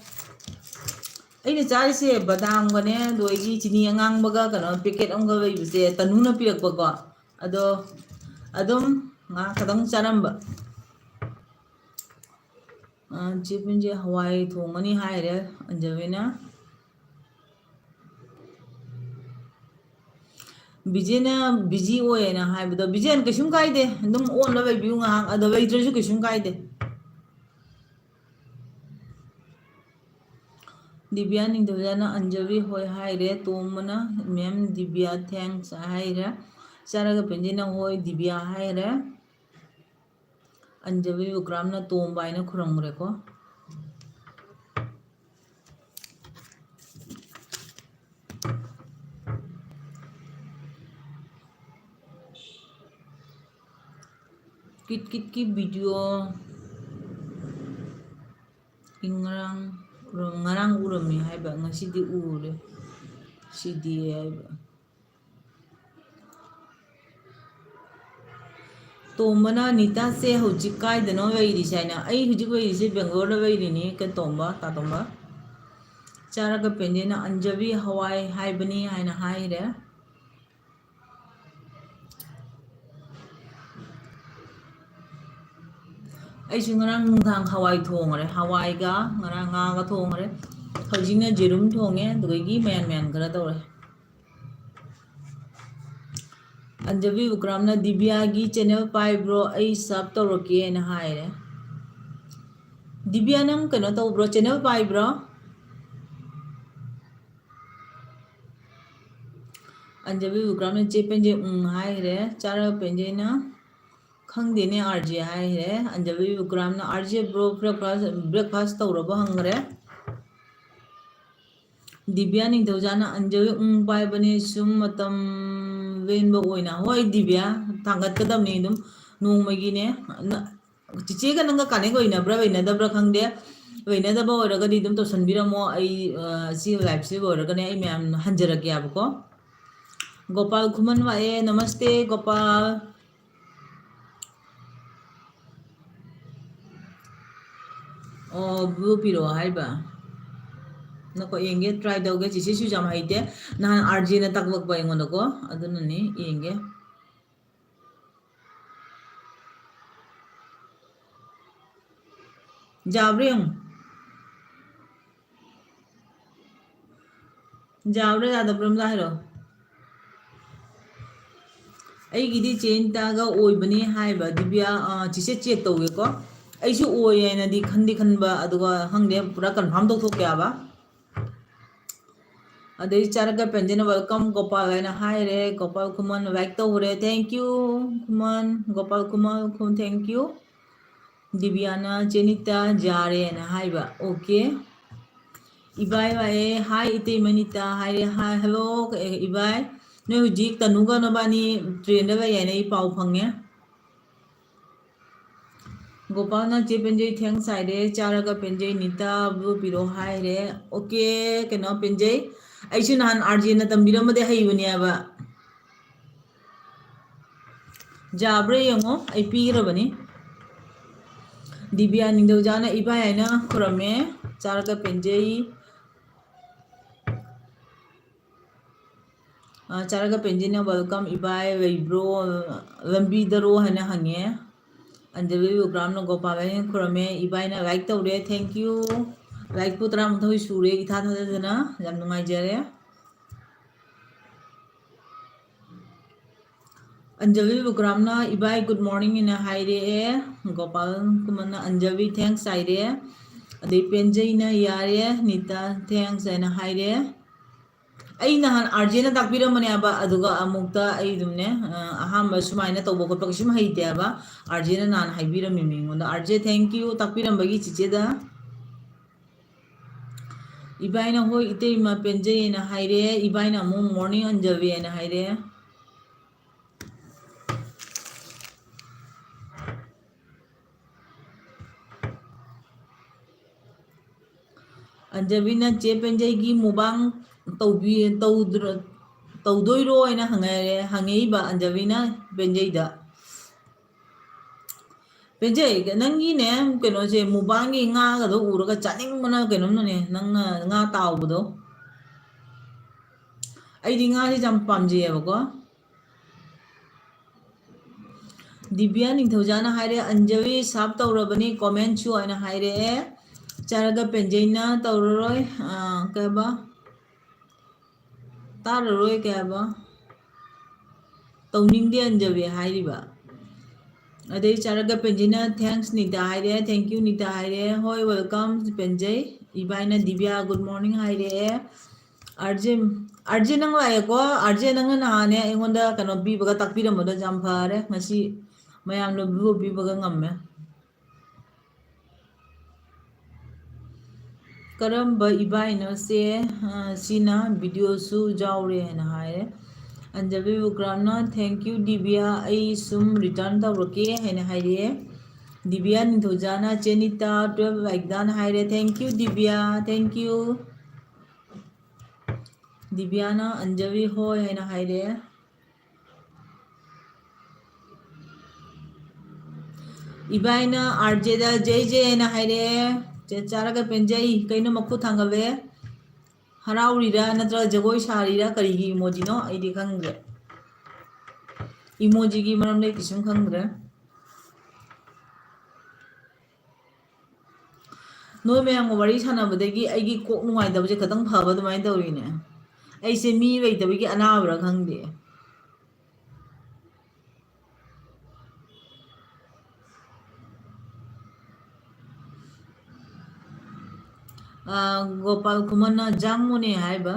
aina chari se badam gane doigi chini angang baga kana packet amga bai se tanuna pirak ba ko ado adum nga kadang charamba Che Penjai hawai thongani haire Anjavina Bijena busy oye na haibada bijen kashum kaide dum on la bai biu nga ado bai trasu kashum kaide Divya Ningthauja Anjavi hoi haire tomana mem Divya thanks haire charaga Penjai na hoi Divya haire Anjavi gram na tomba ina khurangre ko kit ki video ngarang urami haiba ngasidi ure sidi haiba tomana nita se hojik kai da no wei ri saina ai hojik wei ri se Bangalore da wei ri ni ka tomba ta tomba charaga Penjai na Anjavi hawai haibani haina haire ꯑꯩꯁꯨ ꯉꯔꯥꯡ ꯅꯨꯡꯗꯥꯡ ꯍꯋꯥꯏ ꯊꯣꯡꯉꯔꯦ ꯍꯋꯥꯏꯒ ꯉꯔꯥꯡ ꯉꯥꯒ ꯊꯣꯡꯉꯔꯦ ꯍꯧꯖꯤꯛꯅ ꯖꯦꯔꯨꯝ ꯊꯣꯡꯉꯦ ꯑꯗꯨꯗꯒꯤ ꯃꯌꯥꯟ ꯃꯌꯥꯟ ꯈꯔ ꯇꯧꯔꯦ ꯑꯟꯖꯕꯤ ꯎꯀ꯭ꯔꯥꯝꯅ ꯗꯤꯕꯤꯌꯥꯒꯤ ꯆꯦꯅꯦꯜ ꯄꯥꯏꯕ꯭ꯔꯣ ꯑꯩ ꯁꯕ ꯇꯧꯔꯛꯀꯦꯅ ꯍꯥꯏꯔꯦ ꯗꯤꯕꯤꯌꯥ ꯅꯪ ꯀꯩꯅꯣ ꯇꯧꯕ꯭ꯔꯣ ꯆꯦꯅꯦꯜ ꯄꯥꯏꯕ꯭ꯔꯣ ꯑꯟꯖꯕꯤ ꯎꯀ꯭ꯔꯥꯝꯅ ꯆꯦ ꯄꯦꯟꯖꯦ ꯍꯥꯏꯈ꯭ꯔꯦ ꯆꯥꯔꯒ ꯄꯦꯟꯖꯦꯅ ꯈꯪꯗꯦꯅꯦ ꯑꯥꯔꯖꯦ ꯍꯥꯏꯈ꯭ꯔꯦ ꯑꯟꯖꯕꯤ ꯎꯀ꯭ꯔꯥꯝꯅ ꯑꯥꯔꯖꯦ ꯕ꯭ꯔꯣ ꯕ꯭ꯔꯦꯛꯐꯥꯁ ꯇꯧꯔꯕ ꯍꯪꯈ꯭ꯔꯦ ꯗꯤꯕꯤꯌꯥ ꯅꯤꯡꯊꯧꯖꯥꯅ ꯑꯟꯖꯕꯤ ꯄꯥꯏꯕꯅꯤ ꯁꯨꯝ ꯃꯇꯝ ꯂꯦꯟꯕ ꯑꯣꯏꯅ ꯍꯣꯏ ꯗꯤꯕꯤꯌꯥ ꯊꯥꯡꯒꯠꯀꯗꯕꯅꯤ ꯑꯗꯨꯝ ꯅꯣꯡꯃꯒꯤꯅꯦ ꯆꯤꯆꯦꯒ ꯅꯪꯒ ꯀꯥꯅꯦꯛ ꯑꯣꯏꯅꯕ꯭ꯔꯥ ꯑꯣꯏꯅꯗꯕ꯭ꯔꯥ ꯈꯪꯗꯦ ꯑꯣꯏꯅꯗꯕ ꯑꯣꯏꯔꯒꯗꯤ ꯑꯗꯨꯝ ꯇꯧꯁꯟꯕꯤꯔꯝꯃꯣ ꯑꯩ ꯁꯤ ꯂꯥꯏꯐꯁꯦ ꯑꯣꯏꯔꯒꯅꯦ ꯑꯩ ꯃꯌꯥꯝ ꯍꯟꯖꯔꯛꯀꯦꯕꯀꯣ ꯒꯣꯄꯥꯜ ꯈꯨꯃꯟ ꯂꯥꯛꯑꯦ ꯅꯃꯁꯇꯦ ꯒꯣꯄꯥꯜ ꯑꯣ ꯕ꯭ꯂꯨ ꯄꯤꯔꯛꯑꯣ ꯍꯥꯏꯕ ꯅꯀꯣ ꯌꯦꯡꯒꯦ ꯇ꯭ꯔꯥꯏ ꯇꯧꯒꯦ ꯆꯤꯆꯦꯁꯨ ꯌꯥꯝ ꯍꯩꯇꯦ ꯅꯍꯥꯟ ꯑꯥꯔꯖꯦꯅ ꯇꯥꯛꯂꯛꯄ ꯑꯩꯉꯣꯟꯗꯀꯣ ꯑꯗꯨꯅꯅꯤ ꯌꯦꯡꯒꯦ ꯌꯥꯕ꯭ꯔꯥ ꯌꯦꯡꯉꯨ ꯌꯥꯕ꯭ꯔꯥ ꯌꯥꯗꯕ꯭ꯔꯥ ꯑꯝꯇ ꯍꯥꯏꯔꯛꯑꯣ ꯑꯩꯒꯤꯗꯤ ꯆꯦꯟꯇꯥꯒ ꯑꯣꯏꯕꯅꯤ ꯍꯥꯏꯕ ꯗꯤꯕꯤꯌꯥ ꯆꯤꯆꯦ ꯆꯦꯛ ꯇꯧꯒꯦꯀꯣ ꯑꯩꯁꯨ ꯑꯣꯏ ꯍꯥꯏꯅꯗꯤ ꯈꯟꯗꯤ ꯈꯟꯕ ꯑꯗꯨꯒ ꯈꯪꯗꯦ ꯄꯨꯔꯥ ꯀꯟꯐꯥꯔꯝ ꯇꯧꯊꯣꯛꯀꯦꯕ ꯑꯗꯩ ꯆꯥꯔꯒ ꯄꯦꯟꯖꯅ ꯋꯦꯜꯀꯝ ꯒꯣꯄꯥꯜ ꯍꯥꯏꯅ ꯍꯥꯏꯔꯦ ꯒꯣꯄꯥꯜ ꯈꯨꯃꯟ ꯂꯥꯏꯛ ꯇꯧꯈ꯭ꯔꯦ ꯊꯦꯡꯀ꯭ꯌꯨ ꯈꯨꯃꯟ ꯒꯣꯄꯥꯜ ꯀꯨꯃꯥꯔ ꯊꯦꯡꯀ꯭ꯌꯨ ꯗꯤꯕꯤꯌꯥꯅ ꯆꯦꯅꯤꯇꯥ ꯌꯥꯔꯦꯅ ꯍꯥꯏꯕ ꯑꯣꯀꯦ ꯏꯕꯥꯏ ꯂꯥꯛꯑꯦ ꯍꯥꯏ ꯏꯇꯩꯃꯅꯤꯇꯥ ꯍꯥꯏꯔꯦ ꯍꯥꯏ ꯍꯜꯂꯣ ꯏꯕꯥꯏ ꯅꯣꯏ ꯍꯧꯖꯤꯛ ꯇꯅꯨꯒ ꯅꯕꯥꯅꯤ ꯇ꯭ꯔꯦꯟꯗ ꯂꯩ ꯍꯥꯏꯅ ꯑꯩ ꯄꯥꯎ ꯐꯪꯉꯦ ꯒꯣꯄꯥꯜꯅ ꯆꯦ ꯄꯦꯟꯖꯩ ꯊꯦꯡꯁ ꯍꯥꯏꯔꯦ ꯆꯥꯔꯒ ꯄꯦꯟꯖꯩ ꯅꯤꯇꯥ ꯕ꯭ꯂꯨ ꯄꯤꯔꯣ ꯍꯥꯏꯔꯦ ꯑꯣꯀꯦ ꯀꯩꯅꯣ ꯄꯦꯟꯖꯩ ꯑꯩꯁꯨ ꯅꯍꯥꯟ ꯑꯥꯔꯖꯦꯅ ꯇꯝꯕꯤꯔꯝꯕꯗꯤ ꯍꯩꯕꯅꯦꯕ ꯌꯥꯕ꯭ꯔꯥ ꯌꯦꯡꯉꯣ ꯑꯩ ꯄꯤꯈ꯭ꯔꯕꯅꯤ ꯗꯤꯕꯤꯌꯥ ꯅꯤꯡꯊꯧꯖꯥꯅ ꯏꯕꯥꯏ ꯍꯥꯏꯅ ꯈꯨꯔꯝꯃꯦ ꯆꯥꯔꯒ ꯄꯦꯟꯖꯩ ꯆꯥꯔꯒ ꯄꯦꯟꯖꯩꯅ ꯋꯦꯜꯀꯝ ꯏꯕꯥꯏ ꯂꯩꯕ꯭ꯔꯣ ꯂꯝꯕꯤꯗꯔꯣ ꯍꯥꯏꯅ ꯍꯪꯉꯦ ꯑꯟꯖꯂꯤ ꯎꯒ꯭ꯔꯥꯝꯅ ꯒꯣꯄꯥꯜ ꯍꯥꯏꯅ ꯈꯨꯔꯝꯃꯦ ꯏꯕꯥꯏꯅ ꯂꯥꯏꯛ ꯇꯧꯔꯦ ꯊꯦꯡꯀ꯭ꯌꯨ ꯂꯥꯏꯛꯄꯨ 38 ꯁꯨꯔꯦ ꯏꯊꯥ ꯊꯥꯖꯗꯅ ꯌꯥꯝ ꯅꯨꯡꯉꯥꯏꯖꯔꯦ ꯑꯟꯖꯂꯤ ꯎꯒ꯭ꯔꯥꯝꯅ ꯏꯕꯥꯏ ꯒꯨꯗ ꯃꯣꯔꯅꯤꯡ ꯍꯥꯏꯅ ꯍꯥꯏꯔꯛꯑꯦ ꯒꯣꯄꯥꯜ ꯀꯨꯃꯥꯔꯅ ꯑꯟꯖꯂꯤ ꯊꯦꯡꯛꯁ ꯍꯥꯏꯔꯦ ꯑꯗꯩ ꯄꯦꯟꯖꯩꯅ ꯌꯥꯔꯦ ꯅꯤꯇꯥ ꯊꯦꯡꯛꯁ ꯍꯥꯏꯅ ꯍꯥꯏꯔꯦ ꯑꯩ ꯅꯍꯥꯟ ꯑꯥꯔꯖꯦꯅ ꯇꯥꯛꯄꯤꯔꯝꯕꯅꯦꯕ ꯑꯗꯨꯒ ꯑꯃꯨꯛꯇ ꯑꯩ ꯑꯗꯨꯝꯅꯦ ꯑꯍꯥꯟꯕ ꯁꯨꯃꯥꯏꯅ ꯇꯧꯕ ꯈꯣꯠꯄ ꯀꯩꯁꯨꯝ ꯍꯩꯇꯦꯕ ꯑꯥꯔꯖꯦꯅ ꯅꯍꯥꯟ ꯍꯥꯏꯕꯤꯔꯝꯃꯤꯅꯦ ꯑꯩꯉꯣꯟꯗ ꯑꯥꯔꯖꯦ ꯊꯦꯡꯀ꯭ꯌꯨ ꯇꯥꯛꯄꯤꯔꯝꯕꯒꯤ ꯆꯤꯆꯦꯗ ꯏꯕꯥꯏꯅ ꯍꯣꯏ ꯏꯇꯩꯃ ꯄꯦꯟꯖꯩꯅ ꯍꯥꯏꯔꯦ ꯏꯕꯥꯏꯅ ꯑꯃꯨꯛ ꯃꯣꯔꯅꯤꯡ ꯑꯟꯖꯂꯤ ꯍꯥꯏꯅ ꯍꯥꯏꯔꯦ ꯑꯟꯖꯕꯤꯅ ꯆꯦ ꯄꯦꯟꯖꯩꯒꯤ ꯃꯨꯕꯥꯡ ꯇꯧꯗꯣꯏꯔꯣ ꯍꯥꯏꯅ ꯍꯪꯉꯛꯏꯕ ꯑꯟꯖꯕꯤꯅ ꯄꯦꯟꯖꯩꯗ ꯄꯦꯟꯖꯩ ꯅꯪꯒꯤꯅꯦ ꯀꯩꯅꯣꯁꯦ ꯃꯨꯕꯥꯡꯒꯤ ꯉꯥꯒꯗꯣ ꯎꯔꯒ ꯆꯥꯅꯤꯡꯕꯅ ꯀꯩꯅꯣꯝꯅꯅꯦ ꯅꯪꯅ ꯉꯥ ꯇꯥꯎꯕꯗꯣ ꯑꯩꯗꯤ ꯉꯥꯁꯦ ꯌꯥꯝ ꯄꯥꯝꯖꯩꯌꯦꯕꯀꯣ ꯗꯤꯕꯤꯌꯥ ꯅꯤꯡꯊꯧꯖꯥꯅ ꯍꯥꯏꯔꯦ ꯑꯟꯖꯂꯤ ꯁꯥꯞ ꯇꯧꯔꯕꯅꯤ ꯀꯣꯃꯦꯟꯁꯨ ꯍꯥꯏꯅ ꯍꯥꯏꯔꯛꯑꯦ ꯆꯥꯔꯒ ꯄꯦꯟꯖꯩꯅ ꯇꯧꯔꯔꯣꯏ ꯀꯩꯕ ꯇꯥꯔꯔꯣꯏ ꯀꯩꯕ ꯇꯧꯅꯤꯡꯗꯦ ꯑꯟꯖꯂꯤ ꯍꯥꯏꯔꯤꯕ ꯑꯗꯩ ꯆꯥꯔꯒ ꯄꯦꯟꯖꯩꯅ ꯊꯦꯡꯛꯁ ꯅꯤꯇꯥ ꯍꯥꯏꯔꯦ ꯊꯦꯡꯀ꯭ꯌꯨ ꯅꯤꯇꯥ ꯍꯥꯏꯔꯦ ꯍꯣꯏ ꯋꯦꯜꯀꯝ ꯄꯦꯟꯖꯩ ꯏꯕꯥꯏꯅ ꯗꯤꯕꯤꯌꯥ ꯒꯨꯗ ꯃꯣꯔꯅꯤꯡ ꯍꯥꯏꯔꯛꯑꯦ ꯑꯥꯔꯖꯦ ꯅꯪ ꯂꯥꯛꯑꯦꯀꯣ ꯑꯥꯔꯖꯦ ꯅꯪꯅ ꯅꯍꯥꯟꯅꯦ ꯑꯩꯉꯣꯟꯗ ꯀꯩꯅꯣ ꯄꯤꯕꯒ ꯇꯥꯛꯄꯤꯔꯝꯕꯗꯣ ꯌꯥꯝ ꯐꯔꯦ ꯉꯁꯤ ꯃꯌꯥꯝꯅ ꯕ꯭ꯂꯨ ꯄꯤꯕꯒ ꯉꯝꯃꯦ ꯀꯔꯝꯕ ꯏꯕꯥꯏꯅꯣꯁꯦ ꯁꯤꯅ ꯚꯤꯗꯤꯑꯣꯁꯨ ꯌꯥꯎꯔꯦ ꯍꯥꯏꯅ ꯍꯥꯏꯔꯦ ꯑꯟꯖꯂꯤ ꯎꯒ꯭ꯔꯥꯝꯅ ꯊꯦꯡꯀ꯭ꯌꯨ ꯗꯤꯕꯤꯌꯥ ꯑꯩ ꯁꯨꯝ ꯔꯤꯇꯔꯟ ꯇꯧꯔꯛꯀꯦ ꯍꯥꯏꯅ ꯍꯥꯏꯔꯛꯑꯦ ꯗꯤꯕꯤꯌꯥ ꯅꯤꯡꯊꯧꯖꯥꯅ ꯆꯦꯅꯤꯇꯥ 12 ꯂꯥꯏꯛꯗꯥꯅ ꯍꯥꯏꯔꯦ ꯊꯦꯡꯀ꯭ꯌꯨ ꯗꯤꯕꯤꯌꯥ ꯊꯦꯡꯀ꯭ꯌꯨ ꯗꯤꯕꯤꯌꯥꯅ ꯑꯟꯖꯂꯤ ꯍꯣꯏ ꯍꯥꯏꯅ ꯍꯥꯏꯔꯛꯑꯦ ꯏꯕꯥꯏꯅ ꯑꯥꯔꯖꯦꯗ ꯖꯩ ꯖꯩ ꯍꯥꯏꯅ ꯍꯥꯏꯔꯛꯑꯦ ꯆꯥꯔꯒ ꯄꯦꯟꯖꯩ ꯀꯩꯅꯣ ꯃꯈꯨꯠ ꯊꯥꯡꯒꯠꯂꯦ ꯍꯔꯥꯎꯔꯤꯔꯥ ꯅꯠꯇ꯭ꯔꯒ ꯖꯒꯣꯏ ꯁꯥꯔꯤꯔꯥ ꯀꯔꯤꯒꯤ ꯏꯃꯣꯖꯤꯅꯣ ꯑꯩꯗꯤ ꯈꯪꯗ꯭ꯔꯦ ꯏꯃꯣꯖꯤꯒꯤ ꯃꯔꯝꯗ ꯑꯩ ꯀꯩꯁꯨꯝ ꯈꯪꯗ꯭ꯔꯦ ꯅꯣꯏ ꯃꯌꯥꯝꯒ ꯋꯥꯔꯤ ꯁꯥꯟꯅꯕꯗꯒꯤ ꯑꯩꯒꯤ ꯀꯣꯛ ꯅꯨꯡꯉꯥꯏꯇꯕꯁꯦ ꯈꯤꯇꯪ ꯐꯕ ꯑꯗꯨꯃꯥꯏꯅ ꯇꯧꯔꯤꯅꯦ ꯑꯩꯁꯦ ꯃꯤ ꯂꯩꯇꯕꯒꯤ ꯑꯅꯥꯕꯔꯥ ꯈꯪꯗꯦ ꯒꯣꯄꯥꯜ ꯈꯨꯃꯟꯅ ꯖꯥꯡꯃꯨꯅꯦ ꯍꯥꯏꯕ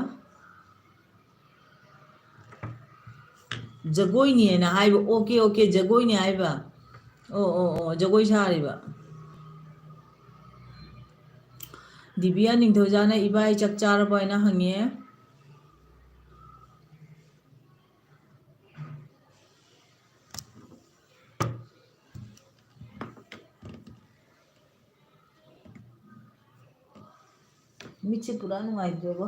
ꯖꯒꯣꯏꯅꯦꯅ ꯍꯥꯏꯕ ꯑꯣꯀꯦ ꯑꯣꯀꯦ ꯖꯒꯣꯏꯅꯦ ꯍꯥꯏꯕ ꯑꯣ ꯑꯣ ꯑꯣ ꯖꯒꯣꯏ ꯁꯥꯔꯤꯕ ꯗꯤꯕꯤꯌꯥ ꯅꯤꯡꯊꯧꯖꯥꯅ ꯏꯕꯥꯏ ꯆꯥꯛ ꯆꯥꯔꯕ ꯍꯥꯏꯅ ꯍꯪꯉꯦ ꯃꯤꯠꯁꯦ ꯄꯨꯔꯥ ꯅꯨꯡꯉꯥꯏꯇ꯭ꯔꯦꯕꯣ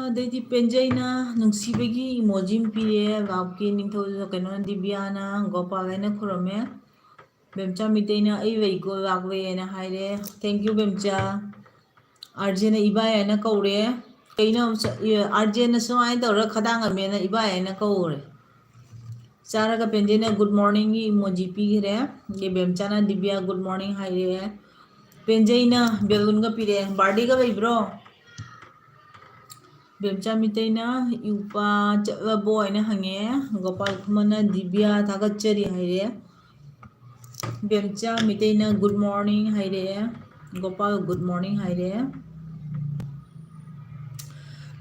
ꯑꯗꯩꯗꯤ ꯄꯦꯟꯖꯩꯅ ꯅꯨꯡꯁꯤꯕꯒꯤ ꯏꯃꯣꯖꯤ ꯑꯃ ꯄꯤꯔꯦ ꯂꯥꯎꯀꯤ ꯅꯤꯡꯊꯧ ꯀꯩꯅꯣꯅ ꯗꯤꯕꯤꯌꯥꯅ ꯒꯣꯄꯥꯜ ꯍꯥꯏꯅ ꯈꯨꯔꯝꯃꯦ ꯕꯦꯝꯆꯥ ꯃꯤꯇꯩꯅ ꯑꯩ ꯂꯩꯀꯣ ꯂꯥꯛꯂꯦꯅ ꯍꯥꯏꯔꯦ ꯊꯦꯡꯀ꯭ꯌꯨ ꯕꯦꯝꯆꯥ ꯑꯥꯔꯖꯦꯅ ꯏꯕꯥꯏ ꯍꯥꯏꯅ ꯀꯧꯔꯦ ꯀꯩꯅꯣ ꯑꯥꯔꯖꯦꯅ ꯁꯨꯃꯥꯏꯅ ꯇꯧꯔꯒ ꯈꯗꯥꯡꯉꯝꯃꯦꯅ ꯏꯕꯥꯏ ꯍꯥꯏꯅ ꯀꯧꯔꯦ ꯆꯥꯔꯒ ꯄꯦꯟꯖꯩꯅ ꯒꯨꯗ ꯃꯣꯔꯅꯤꯡꯒꯤ ꯏꯃꯣꯖꯤ ꯄꯤꯈ꯭ꯔꯦ ꯕꯦꯝꯆꯥꯅ ꯗꯤꯕꯤꯌꯥ ꯒꯨꯗ ꯃꯣꯔꯅꯤꯡ ꯍꯥꯏꯔꯛꯑꯦ ꯄꯦꯟꯖꯩꯅ ꯕꯦꯂꯨꯟꯒ ꯄꯤꯔꯛꯑꯦ ꯕꯥꯔꯗꯦꯒ ꯂꯩꯕ꯭ꯔꯣ ꯕꯦꯝꯆꯥ ꯃꯤꯇꯩꯅ ꯏꯎꯄꯥ ꯆꯠꯂꯕꯣ ꯍꯥꯏꯅ ꯍꯪꯉꯦ ꯒꯣꯄꯥꯜ ꯈꯨꯃꯟꯅ ꯗꯤꯕꯤꯌꯥ ꯊꯥꯒꯠꯆꯔꯤ ꯍꯥꯏꯔꯦ ꯕꯦꯝꯆꯥ ꯃꯤꯇꯩꯅ ꯒꯨꯗ ꯃꯣꯔꯅꯤꯡ ꯍꯥꯏꯔꯛꯑꯦ ꯒꯣꯄꯥꯜ ꯒꯨꯗ ꯃꯣꯔꯅꯤꯡ ꯍꯥꯏꯔꯛꯑꯦ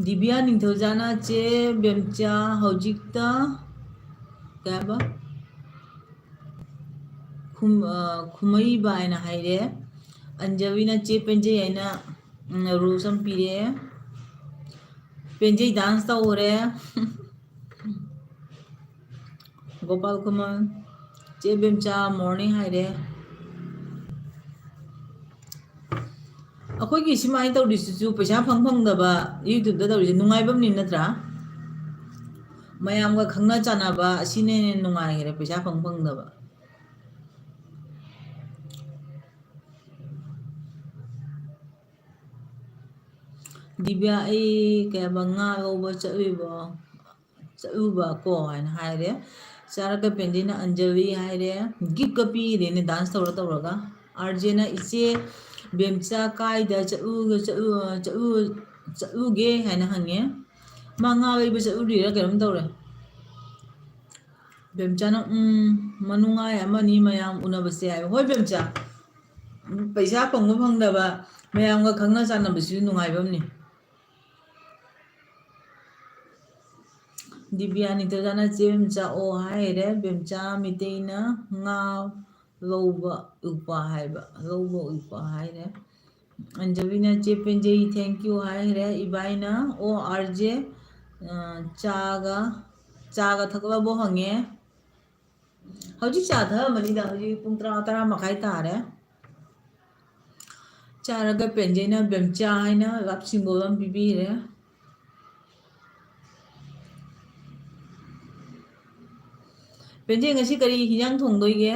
ꯗꯤꯕꯤꯌꯥ ꯅꯤꯡꯊꯧꯖꯥꯅ ꯆꯦ ꯕꯦꯝꯆꯥ ꯍꯧꯖꯤꯛꯇ ꯀꯩ ꯍꯥꯏꯕ ꯈꯨꯃꯩꯕ ꯍꯥꯏꯅ ꯍꯥꯏꯔꯦ ꯑꯟꯖꯕꯤꯅ ꯆꯦ ꯄꯦꯟꯖꯩ ꯍꯥꯏꯅ ꯔꯨꯜꯁ ꯑꯃ ꯄꯤꯔꯛꯑꯦ ꯄꯦꯟꯖꯩ ꯗꯥꯟꯁ ꯇꯧꯈ꯭ꯔꯦ ꯒꯣꯄꯥꯜ ꯈꯨꯃꯟ ꯆꯦ ꯕꯦꯝꯆꯥ ꯃꯣꯔꯅꯤꯡ ꯍꯥꯏꯔꯦ ꯑꯩꯈꯣꯏꯒꯤ ꯁꯨꯃꯥꯏꯅ ꯇꯧꯔꯤꯁꯤꯁꯨ ꯄꯩꯁꯥ ꯐꯪꯗꯕ ꯌꯨꯇ꯭ꯌꯨꯕꯇ ꯇꯧꯔꯤꯁꯤ ꯅꯨꯡꯉꯥꯏꯕꯝꯅꯤ ꯅꯠꯇ꯭ꯔꯥ ꯃꯌꯥꯝꯒ ꯈꯪꯅ ꯆꯥꯟꯅꯕ ꯑꯁꯤꯅ ꯍꯦꯟꯅ ꯅꯨꯡꯉꯥꯏꯈꯔꯦ ꯄꯩꯁꯥ ꯐꯪꯗꯕ ꯗꯤꯕꯤꯌꯥ ꯑꯩ ꯀꯩꯕ ꯉꯥ ꯂꯧꯕ ꯆꯠꯂꯨꯕ ꯀꯣ ꯍꯥꯏꯅ ꯍꯥꯏꯔꯦ ꯆꯥꯔꯒ ꯄꯦꯟꯖꯩꯅ ꯑꯟꯖꯂꯤ ꯍꯥꯏꯔꯦ ꯒꯤꯐꯀ ꯄꯤꯔꯦꯅꯦ ꯗꯥꯟꯁ ꯇꯧꯔꯒ ꯑꯥꯔꯖꯦꯅ ꯏꯆꯦ ꯕꯦꯝꯆꯥ ꯀꯥꯏꯗ ꯆꯠꯂꯨꯒꯦ ꯍꯥꯏꯅ ꯍꯪꯉꯦ ꯃꯥ ꯉꯥ ꯂꯩꯕ ꯆꯠꯂꯨꯔꯤꯔꯥ ꯀꯩꯅꯣꯝ ꯇꯧꯔꯦ ꯕꯦꯝꯆꯥꯅ ꯃꯅꯨꯡꯉꯥꯏ ꯑꯃꯅꯤ ꯃꯌꯥꯝ ꯎꯅꯕꯁꯦ ꯍꯥꯏꯕ ꯍꯣꯏ ꯕꯦꯝꯆꯥ ꯄꯩꯁꯥ ꯐꯪꯗꯕ ꯃꯌꯥꯝꯒ ꯈꯪꯅ ꯆꯥꯟꯅꯕꯁꯤꯁꯨ ꯅꯨꯡꯉꯥꯏꯕꯝꯅꯤ ꯗꯤꯕꯤꯌꯥ ꯅꯤꯡꯊꯧꯖꯥꯅ ꯆꯦ ꯕꯦꯝꯆꯥ ꯑꯣ ꯍꯥꯏꯔꯦ ꯕꯦꯝꯆꯥ ꯃꯤꯇꯩꯅ ꯉꯥ ꯂꯧꯕ ꯎꯛꯄ ꯍꯥꯏꯔꯦ ꯑꯟꯖꯕꯤꯅ ꯆꯦ ꯄꯦꯟꯖꯩ ꯊꯦꯡꯀ꯭ꯌꯨ ꯍꯥꯏꯔꯦ ꯏꯕꯥꯏꯅ ꯑꯣ ꯑꯥꯔꯖꯦ ꯆꯥꯒ ꯊꯛꯂꯕꯣ ꯍꯪꯉꯦ ꯍꯧꯖꯤꯛ ꯆꯥ ꯊꯛꯑꯝꯃꯅꯤꯗ ꯍꯧꯖꯤꯛ ꯄꯨꯡ 10 ꯇꯥꯔꯦ ꯆꯥꯔꯒ ꯄꯦꯟꯖꯩꯅ ꯕꯦꯝꯆꯥ ꯍꯥꯏꯅ ꯂꯞ ꯁꯤꯝꯕꯣꯜ ꯑꯃ ꯄꯤꯕꯤꯔꯦ ꯄꯦꯟꯖꯩ ꯉꯁꯤ ꯀꯔꯤ ꯍꯤꯟꯖꯥꯡ ꯊꯣꯡꯗꯣꯏꯒꯦ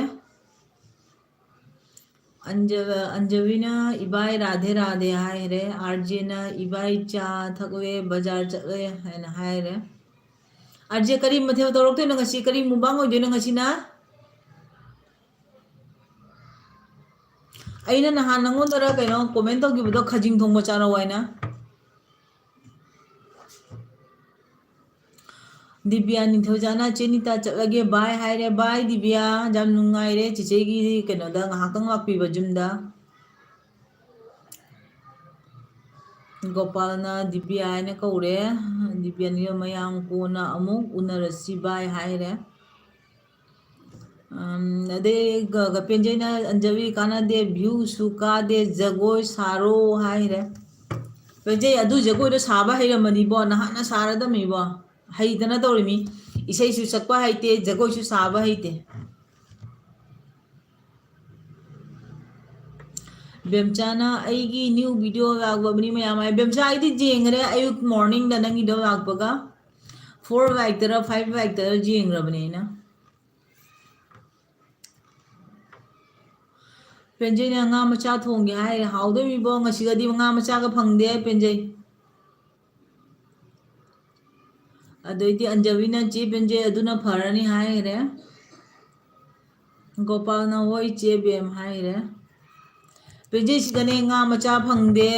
ꯑꯟꯖꯕꯤꯅ ꯏꯕꯥꯏ ꯔꯥꯙꯦ ꯔꯥꯙꯦ ꯍꯥꯏꯔꯦ ꯑꯥꯔꯖꯦꯅ ꯏꯕꯥꯏ ꯆꯥ ꯊꯛꯂꯦ ꯕꯖꯥꯔ ꯆꯠꯂꯦ ꯍꯥꯏꯅ ꯍꯥꯏꯔꯦ ꯑꯥꯔꯖꯦ ꯀꯔꯤ ꯃꯊꯦꯜ ꯇꯧꯔꯛꯇꯣꯏꯅꯣ ꯉꯁꯤ ꯀꯔꯤ ꯃꯨꯛꯕꯥꯡ ꯑꯣꯏꯗꯣꯏꯅꯣ ꯉꯁꯤꯅ ꯑꯩꯅ ꯅꯍꯥꯟ ꯅꯪꯉꯣꯟꯗꯔ ꯀꯩꯅꯣ ꯀꯣꯃꯦꯟ ꯇꯧꯈꯤꯕꯗꯣ ꯈꯖꯤꯡ ꯊꯣꯡꯕ ꯆꯥꯔꯧ ꯍꯥꯏꯅ ꯗꯤꯕꯤꯌꯥ ꯅꯤꯡꯊꯧꯖꯥꯅ ꯆꯦꯅꯤꯇꯥ ꯆꯠꯂꯒꯦ ꯕꯥꯏ ꯍꯥꯏꯔꯦ ꯕꯥꯏ ꯗꯤꯕꯤꯌꯥ ꯌꯥꯝ ꯅꯨꯡꯉꯥꯏꯔꯦ ꯆꯤꯆꯦꯒꯤ ꯀꯩꯅꯣꯗ ꯉꯥꯏꯍꯥꯛꯇꯪ ꯂꯥꯛꯄꯤꯕ ꯌꯨꯝꯗ ꯒꯣꯄꯥꯜꯅ ꯗꯤꯕꯤꯌꯥ ꯍꯥꯏꯅ ꯀꯧꯔꯦ ꯗꯤꯕꯤꯌꯥ ꯃꯌꯥꯝ ꯀꯣꯟꯅ ꯑꯃꯨꯛ ꯎꯅꯔꯁꯤ ꯕꯥꯏ ꯍꯥꯏꯔꯦ ꯑꯗꯩ ꯄꯦꯟꯖꯩꯅ ꯑꯟꯖꯕꯤ ꯀꯥꯟꯅꯗꯦ ꯚ꯭ꯌꯨꯁꯨ ꯀꯥꯗꯦ ꯖꯒꯣꯏ ꯁꯥꯔꯣ ꯍꯥꯏꯔꯦ ꯄꯦꯟꯖꯩ ꯑꯗꯨ ꯖꯒꯣꯏꯗꯣ ꯁꯥꯕ ꯍꯩꯔꯝꯃꯅꯤꯕꯣ ꯅꯍꯥꯟꯅ ꯁꯥꯔꯗꯝꯃꯤꯕꯣ ꯍꯩꯇꯅ ꯇꯧꯔꯤꯃꯤ ꯏꯁꯩꯁꯨ ꯁꯛꯄ ꯍꯩꯇꯦ ꯖꯒꯣꯏꯁꯨ ꯁꯥꯕ ꯍꯩꯇꯦ ꯕꯦꯝꯆꯥꯅ ꯑꯩꯒꯤ ꯅ꯭ꯌꯨ ꯚꯤꯗꯤꯑꯣ ꯂꯥꯛꯄꯕꯅꯤ ꯃꯌꯥꯝ ꯍꯥꯏ ꯕꯦꯝꯆꯥ ꯑꯩꯗꯤ ꯌꯦꯡꯈ꯭ꯔꯦ ꯑꯌꯨꯛ ꯃꯣꯔꯅꯤꯡꯗ ꯅꯪꯒꯤꯗꯣ ꯂꯥꯛꯄꯒ 4 ꯂꯥꯏꯛꯇꯔ 5 ꯂꯥꯏꯛꯇꯔ ꯌꯦꯡꯈ꯭ꯔꯕꯅꯦ ꯑꯩꯅ ꯄꯦꯟꯖꯩꯅ ꯉꯥ ꯃꯆꯥ ꯊꯣꯡꯒꯦ ꯍꯥꯏꯔꯦ ꯍꯥꯎꯗꯣꯏꯃꯤꯕꯣ ꯉꯁꯤꯒꯗꯤ ꯉꯥ ꯃꯆꯥꯒ ꯐꯪꯗꯦ ꯄꯦꯟꯖꯩ ꯑꯗꯩꯗꯤ ꯑꯟꯖꯕꯤꯅ ꯆꯦ ꯕꯦꯝꯖꯦ ꯑꯗꯨꯅ ꯐꯔꯅꯤ ꯍꯥꯏꯈ꯭ꯔꯦ ꯒꯣꯄꯥꯜꯅ ꯍꯣꯏ ꯆꯦ ꯕꯦꯝ ꯍꯥꯏꯈ꯭ꯔꯦ ꯄꯦꯟꯖꯦꯁꯤꯗꯅꯦ ꯉꯥ ꯃꯆꯥ ꯐꯪꯗꯦ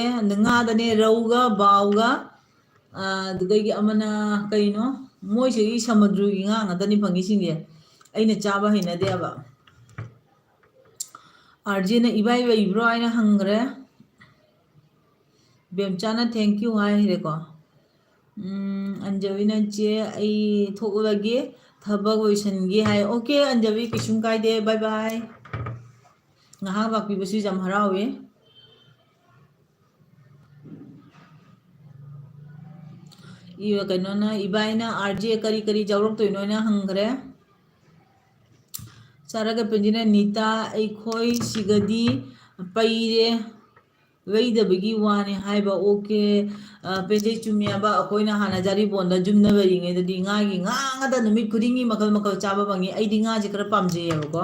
ꯉꯥꯗꯅꯦ ꯔꯧꯒ ꯕꯥꯎꯒ ꯑꯗꯨꯗꯒꯤ ꯑꯃꯅ ꯀꯩꯅꯣ ꯃꯣꯏꯁꯤꯒꯤ ꯁꯃꯨꯗ꯭ꯔꯒꯤ ꯉꯥ ꯉꯥꯛꯇꯅꯤ ꯐꯪꯉꯤꯁꯤꯡꯁꯦ ꯑꯩꯅ ꯆꯥꯕ ꯍꯩꯅꯗꯦꯕ ꯑꯥꯔꯖꯦꯅ ꯏꯕꯥꯏ ꯂꯩꯕ꯭ꯔꯣ ꯍꯥꯏꯅ ꯍꯪꯈ꯭ꯔꯦ ꯕꯦꯝꯆꯥꯅ ꯊꯦꯡꯀ꯭ꯌꯨ ꯍꯥꯏꯈ꯭ꯔꯦꯀꯣ ꯑꯟꯖꯕꯤꯅ ꯆꯦ ꯑꯩ ꯊꯣꯛꯂꯒꯦ ꯊꯕꯛ ꯂꯣꯏꯁꯤꯟꯒꯦ ꯍꯥꯏ ꯑꯣꯀꯦ ꯑꯟꯖꯕꯤ ꯀꯩꯁꯨꯝ ꯀꯥꯏꯗꯦ ꯕꯥꯏ ꯕꯥꯏ ꯉꯥꯏꯍꯥꯛ ꯂꯥꯛꯄꯤꯕꯁꯨ ꯌꯥꯝ ꯍꯔꯥꯎꯋꯦ ꯀꯩꯅꯣꯅ ꯏꯕꯥꯏꯅ ꯑꯥꯔꯖꯦ ꯀꯔꯤ ꯀꯔꯤ ꯌꯥꯎꯔꯛꯇꯣꯏꯅꯣꯅ ꯍꯪꯈ꯭ꯔꯦ ꯆꯥꯔꯒ ꯄꯦꯟꯖꯤꯅ ꯅꯤꯇꯥ ꯑꯩꯈꯣꯏ ꯁꯤꯒꯗꯤ ꯄꯩꯔꯦ ꯂꯩꯗꯕꯒꯤ ꯋꯥꯅꯤ ꯍꯥꯏꯕ ꯑꯣꯀꯦ ꯄꯦꯟꯖꯩ ꯆꯨꯝꯃꯤꯌꯥꯕ ꯑꯩꯈꯣꯏꯅ ꯍꯥꯟꯅ ꯖꯥꯔꯤꯕꯣꯟꯗ ꯌꯨꯝꯗ ꯂꯩꯔꯤꯉꯩꯗꯗꯤ ꯉꯥꯒꯤ ꯉꯥ ꯉꯥꯛꯇ ꯅꯨꯃꯤꯠ ꯈꯨꯗꯤꯡꯒꯤ ꯃꯈꯜ ꯃꯈꯜ ꯆꯥꯕ ꯐꯪꯉꯤ ꯑꯩꯗꯤ ꯉꯥꯁꯦ ꯈꯔ ꯄꯥꯝꯖꯩꯌꯦꯕꯀꯣ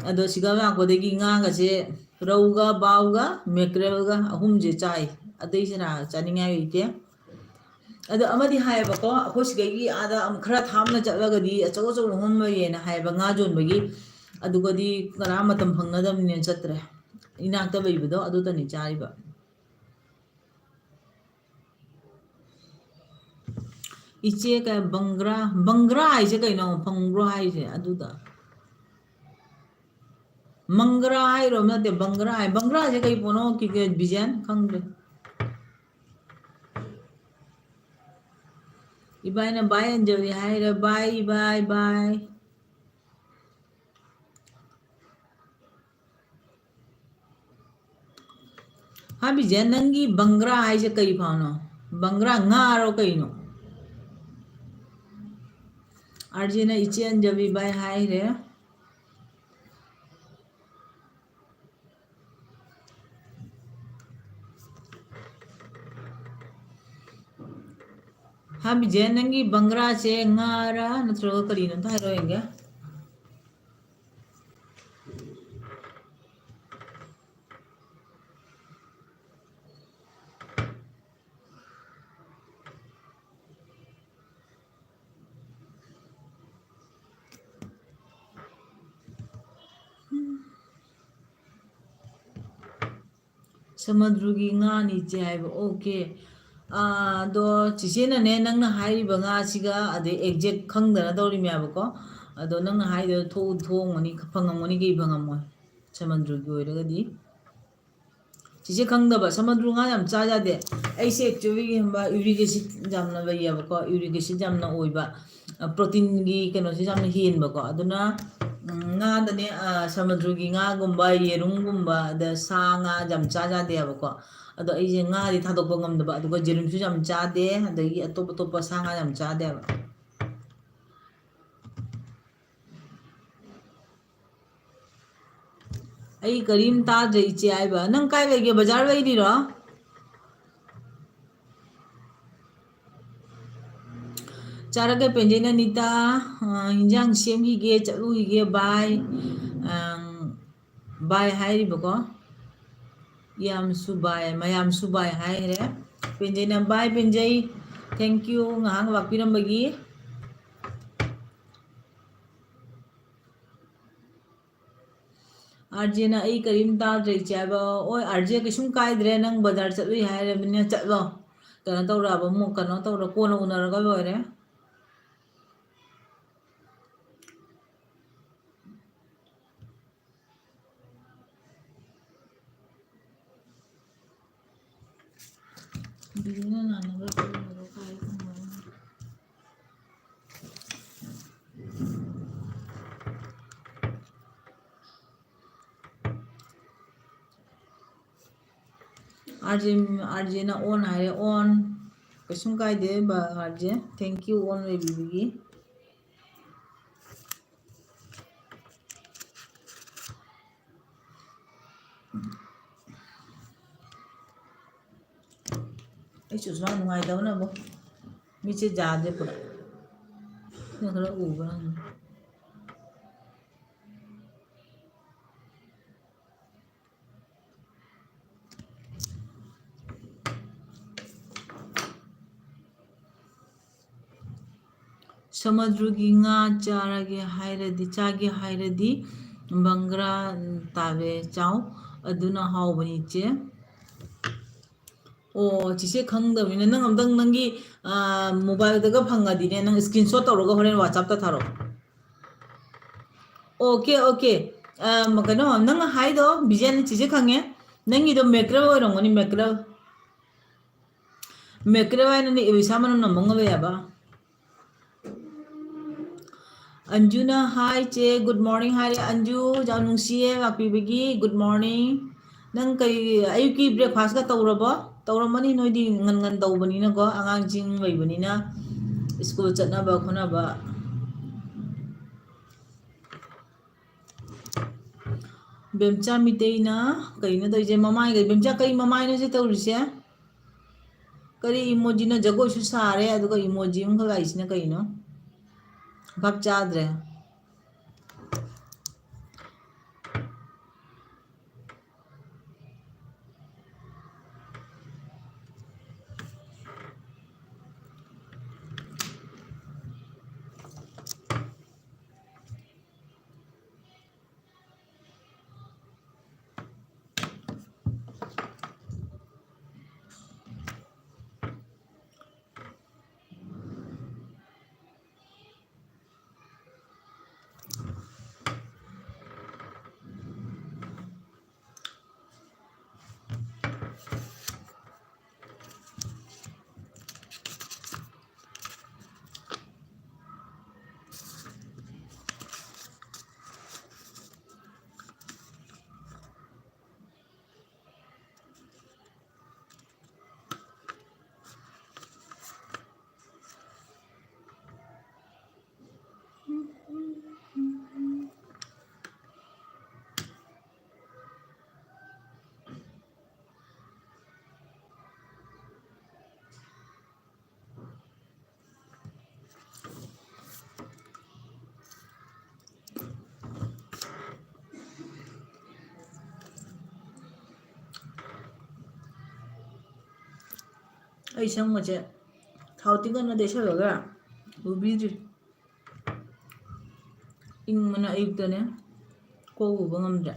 ꯑꯗꯣ ꯁꯤꯒ ꯂꯥꯛꯄꯗꯒꯤ ꯉꯥꯒꯁꯦ ꯔꯧꯒ ꯕꯥꯎꯒ ꯃꯦꯀ꯭ꯔꯦꯜꯒ ꯑꯍꯨꯝꯁꯦ ꯆꯥꯏ ꯑꯇꯩꯁꯤꯅ ꯆꯥꯅꯤꯡꯉꯥꯏ ꯂꯩꯇꯦ ꯑꯗꯣ ꯑꯃꯗꯤ ꯍꯥꯏꯌꯦꯕꯀꯣ ꯑꯩꯈꯣꯏ ꯁꯤꯗꯒꯤ ꯑꯥꯗ ꯈꯔ ꯊꯥꯞꯅ ꯆꯠꯂꯒꯗꯤ ꯑꯆꯧ ꯑꯆꯧꯕ ꯃꯐꯝ ꯂꯩꯌꯦꯅ ꯍꯥꯏꯌꯦꯕ ꯉꯥ ꯌꯣꯟꯕꯒꯤ ꯑꯗꯨꯒꯗꯤ ꯀꯅꯥ ꯃꯇꯝ ꯐꯪꯅꯗꯕꯅꯤꯅ ꯆꯠꯇ꯭ꯔꯦ ꯏꯅꯥꯛꯇ ꯂꯩꯕꯗꯣ ꯑꯗꯨꯗꯅꯤ ꯆꯥꯔꯤꯕ ꯏꯆꯦ ꯀ ꯕꯪꯒ꯭ꯔꯥ ꯍꯥꯏꯁꯦ ꯀꯩꯅꯣ ꯐꯪꯕ꯭ꯔꯣ ꯍꯥꯏꯁꯦ ꯑꯗꯨꯗ ꯃꯪꯒ꯭ꯔꯥ ꯍꯥꯏꯔꯣ ꯅꯠꯇꯦ ꯕꯪꯒ꯭ꯔꯥ ꯍꯥꯏ ꯕꯪꯒ꯭ꯔꯥꯁꯦ ꯀꯩ ꯄꯣꯠꯅꯣ ꯕꯤꯖꯦꯟ ꯈꯪꯗ꯭ꯔꯦ ꯏꯕꯥꯏꯅ ꯕꯥꯏ ꯑꯟꯖꯂꯤ ꯍꯥꯏꯔꯦ ꯕꯥꯏ ꯕꯥꯏ ꯕꯥꯏ ꯍꯥꯏꯕꯤꯁꯦ ꯅꯪꯒꯤ ꯕꯪꯒ꯭ꯔꯥ ꯍꯥꯏꯁꯦ ꯀꯩ ꯐꯥꯎꯅꯣ ꯕꯪꯒ꯭ꯔꯥ ꯉꯥꯔꯣ ꯀꯩꯅꯣ ꯑꯥꯔꯖꯦꯅ ꯏꯆꯦ ꯑꯟꯖꯕꯤ ꯕꯥꯏ ꯍꯥꯏꯔꯦ ꯍꯥꯏꯕꯤꯁꯦ ꯅꯪꯒꯤ ꯕꯪꯒ꯭ꯔꯥꯁꯦ ꯉꯥꯔꯥ ꯅꯠꯇ꯭ꯔꯒ ꯀꯔꯤꯅꯣ ꯑꯝꯇ ꯍꯥꯏꯔꯣ ꯌꯦꯡꯒꯦ ꯁꯃꯨꯗ꯭ꯔꯒꯤ ꯉꯥꯅꯤ ꯏꯆꯦ ꯍꯥꯏꯕ ꯑꯣꯀꯦ ꯑꯗꯣ ꯆꯤꯆꯦꯅꯅꯦ ꯅꯪꯅ ꯍꯥꯏꯔꯤꯕ ꯉꯥꯁꯤꯒ ꯑꯗꯩ ꯑꯦꯛꯖꯦꯛ ꯈꯪꯗꯅ ꯇꯧꯔꯤꯃꯦꯕꯀꯣ ꯑꯗꯣ ꯅꯪꯅ ꯍꯥꯏꯗꯣ ꯊꯣꯡꯉꯅꯤ ꯐꯪꯉꯝꯒꯅꯤ ꯀꯩ ꯐꯪꯉꯝꯃꯣꯏ ꯁꯃꯨꯗ꯭ꯔꯒꯤ ꯑꯣꯏꯔꯒꯗꯤ ꯆꯤꯆꯦ ꯈꯪꯗꯕ ꯁꯃꯨꯗ꯭ꯔ ꯉꯥ ꯌꯥꯝ ꯆꯥ ꯌꯥꯗꯦ ꯑꯩꯁꯦ ꯑꯦꯛꯆꯨꯋꯦꯂꯤ ꯌꯨꯔꯤꯛ ꯑꯦꯁꯤꯠ ꯌꯥꯝꯅ ꯂꯩꯌꯦꯕꯀꯣ ꯌꯨꯔꯤꯛ ꯑꯦꯁꯤꯠ ꯌꯥꯝꯅ ꯑꯣꯏꯕ ꯄ꯭ꯔꯣꯇꯤꯟꯒꯤ ꯀꯩꯅꯣꯁꯤ ꯌꯥꯝꯅ ꯍꯦꯟꯕꯀꯣ ꯑꯗꯨꯅ ꯉꯥꯗꯅꯦ ꯁꯃꯨꯗ꯭ꯔꯒꯤ ꯉꯥꯒꯨꯝꯕ ꯌꯦꯔꯨꯝꯒꯨꯝꯕ ꯑꯗ ꯁꯥ ꯉꯥ ꯌꯥꯝ ꯆꯥ ꯌꯥꯗꯦꯕꯀꯣ ꯑꯗꯣ ꯑꯩꯁꯦ ꯉꯥꯗꯤ ꯊꯥꯗꯣꯛꯄ ꯉꯝꯗꯕ ꯑꯗꯨꯒ ꯌꯦꯔꯨꯝꯁꯨ ꯌꯥꯝ ꯆꯥꯗꯦ ꯑꯗꯒꯤ ꯑꯇꯣꯞ ꯑꯇꯣꯞꯄ ꯁꯥ ꯉꯥ ꯌꯥꯝ ꯆꯥꯗꯦꯕ ꯑꯩ ꯀꯔꯤꯝ ꯇꯥꯗ꯭ꯔꯦ ꯏꯆꯦ ꯍꯥꯏꯕ ꯅꯪ ꯀꯥꯏ ꯂꯩꯒꯦ ꯕꯖꯥꯔ ꯂꯩꯔꯤꯔꯣ ꯆꯥꯔꯒ ꯄꯦꯟꯖꯩꯅ ꯅꯤꯇꯥ ꯏꯟꯖꯥꯡ ꯁꯦꯝꯈꯤꯒꯦ ꯆꯠꯂꯨꯈꯤꯒꯦ ꯕꯥꯏ ꯕꯥꯏ ꯍꯥꯏꯔꯤꯕꯀꯣ ꯌꯥꯝꯁꯨ ꯕꯥꯏ ꯃꯌꯥꯝꯁꯨ ꯕꯥꯏ ꯍꯥꯏꯈ꯭ꯔꯦ ꯄꯦꯟꯖꯩꯅ ꯕꯥꯏ ꯄꯦꯟꯖꯩ ꯊꯦꯡꯀ꯭ꯌꯨ ꯉꯥꯏꯍꯥꯛ ꯂꯥꯛꯄꯤꯔꯝꯕꯒꯤ ꯑꯥꯔꯖꯦꯅ ꯑꯩ ꯀꯔꯤꯝ ꯇꯥꯗ꯭ꯔꯦ ꯏꯆꯦ ꯍꯥꯏꯕ ꯍꯣꯏ ꯑꯥꯔꯖꯦ ꯀꯩꯁꯨꯝ ꯀꯥꯏꯗ꯭ꯔꯦ ꯅꯪ ꯕꯖꯥꯔ ꯆꯠꯂꯨꯏ ꯍꯥꯏꯔꯕꯅꯤꯅ ꯆꯠꯂꯣ ꯀꯩꯅꯣ ꯇꯧꯔꯛꯑꯕ ꯑꯃꯨꯛ ꯀꯩꯅꯣ ꯇꯧꯔ ꯀꯣꯟꯅ ꯎꯅꯔꯒ ꯂꯣꯏꯔꯦ ꯕꯤꯖꯨꯅ ꯅꯥꯅꯕ ꯑꯥꯔꯖꯦꯅ ꯑꯣꯟ ꯍꯥꯏꯔꯦ ꯑꯣꯟ ꯀꯩꯁꯨꯝ ꯀꯥꯏꯗꯦ ꯑꯥꯔꯖꯦ ꯊꯦꯡꯀ꯭ꯌꯨ ꯑꯣꯟ ꯂꯩꯕꯤꯕꯒꯤ ꯑꯩꯁꯨ ꯁꯨꯃꯥꯏꯅ ꯅꯨꯡꯉꯥꯏꯇꯕꯅꯕꯨ ꯃꯤꯠꯁꯦ ꯌꯥꯗ꯭ꯔꯦ ꯄꯨꯔꯥ ꯁꯤꯅ ꯈꯔ ꯎꯕ꯭ꯔꯥ ꯁꯃꯨꯗ꯭ꯔꯒꯤ ꯉꯥ ꯆꯥꯔꯒꯦ ꯍꯥꯏꯔꯗꯤ ꯆꯥꯒꯦ ꯍꯥꯏꯔꯗꯤ ꯕꯪꯒ꯭ꯔꯥ ꯇꯥꯕꯦ ꯆꯥꯎ ꯑꯗꯨꯅ ꯍꯥꯎꯕꯅꯤ ꯏꯆꯦ ꯑꯣ ꯆꯤꯆꯦ ꯈꯪꯗꯕꯅꯤꯅ ꯅꯪ ꯑꯝꯇꯪ ꯅꯪꯒꯤ ꯃꯣꯕꯥꯏꯜꯗꯒ ꯐꯪꯉꯗꯤꯅꯦ ꯅꯪ ꯁ꯭ꯀ꯭ꯔꯤꯟ ꯁꯣꯠ ꯇꯧꯔꯒ ꯍꯣꯔꯦꯟ ꯋꯥꯆꯞꯇ ꯊꯥꯔꯛꯑꯣ ꯑꯣꯀꯦ ꯑꯣꯀꯦ ꯀꯩꯅꯣ ꯅꯪ ꯍꯥꯏꯗꯣ ꯕꯤꯖꯦꯟ ꯆꯤꯆꯦ ꯈꯪꯉꯦ ꯅꯪꯒꯤꯗꯣ ꯃꯦꯀ꯭ꯔꯦꯜ ꯑꯣꯏꯔꯝꯒꯅꯤ ꯃꯦꯀ꯭ꯔꯦꯜ ꯍꯥꯏꯅꯅꯦ ꯏꯁꯥ ꯃꯅꯝ ꯅꯝꯕ ꯌꯥꯕ ꯑꯟꯖꯨꯅ ꯍꯥꯏ ꯆꯦ ꯒꯨꯗ ꯃꯣꯔꯅꯤꯡ ꯍꯥꯏꯔꯦ ꯑꯟꯖꯨ ꯌꯥꯝ ꯅꯨꯡꯁꯤꯌꯦ ꯂꯥꯛꯄꯤꯕꯒꯤ ꯒꯨꯗ ꯃꯣꯔꯅꯤꯡ ꯅꯪ ꯀꯩ ꯑꯌꯨꯛꯀꯤ ꯕ꯭ꯔꯦꯛꯐꯥꯁꯀ ꯇꯧꯔꯕꯣ ꯇꯧꯔꯝꯃꯅꯤ ꯅꯣꯏꯗꯤ ꯉꯟ ꯉꯟ ꯇꯧꯕꯅꯤꯅꯀꯣ ꯑꯉꯥꯡꯁꯤꯡ ꯂꯩꯕꯅꯤꯅ ꯁ꯭ꯀꯨꯜ ꯆꯠꯅꯕ ꯈꯣꯠꯅꯕ ꯕꯦꯝꯆꯥ ꯃꯤꯇꯩꯅ ꯀꯩꯅꯣ ꯇꯧꯔꯤꯁꯦ ꯃꯃꯥꯏꯒ ꯕꯦꯝꯆꯥ ꯀꯩ ꯃꯃꯥꯏꯅꯣ ꯁꯤ ꯇꯧꯔꯤꯁꯦ ꯀꯔꯤ ꯏꯃꯣꯖꯤꯅ ꯖꯒꯣꯏꯁꯨ ꯁꯥꯔꯦ ꯑꯗꯨꯒ ꯏꯃꯣꯖꯤ ꯑꯃꯈꯛ ꯂꯥꯛꯏꯁꯤꯅ ꯀꯩꯅꯣ ꯚꯥꯞ ꯆꯥꯗ꯭ꯔꯦ ꯑꯩ ꯁꯝꯒꯁꯦ ꯊꯥꯎ ꯇꯤꯡꯒꯅ ꯇꯩꯁꯜꯂꯒ ꯂꯨꯕꯤꯗ꯭ꯔꯤ ꯏꯪꯕꯅ ꯑꯌꯨꯛꯇꯅꯦ ꯀꯣꯛ ꯎꯕ ꯉꯝꯗ꯭ꯔꯦ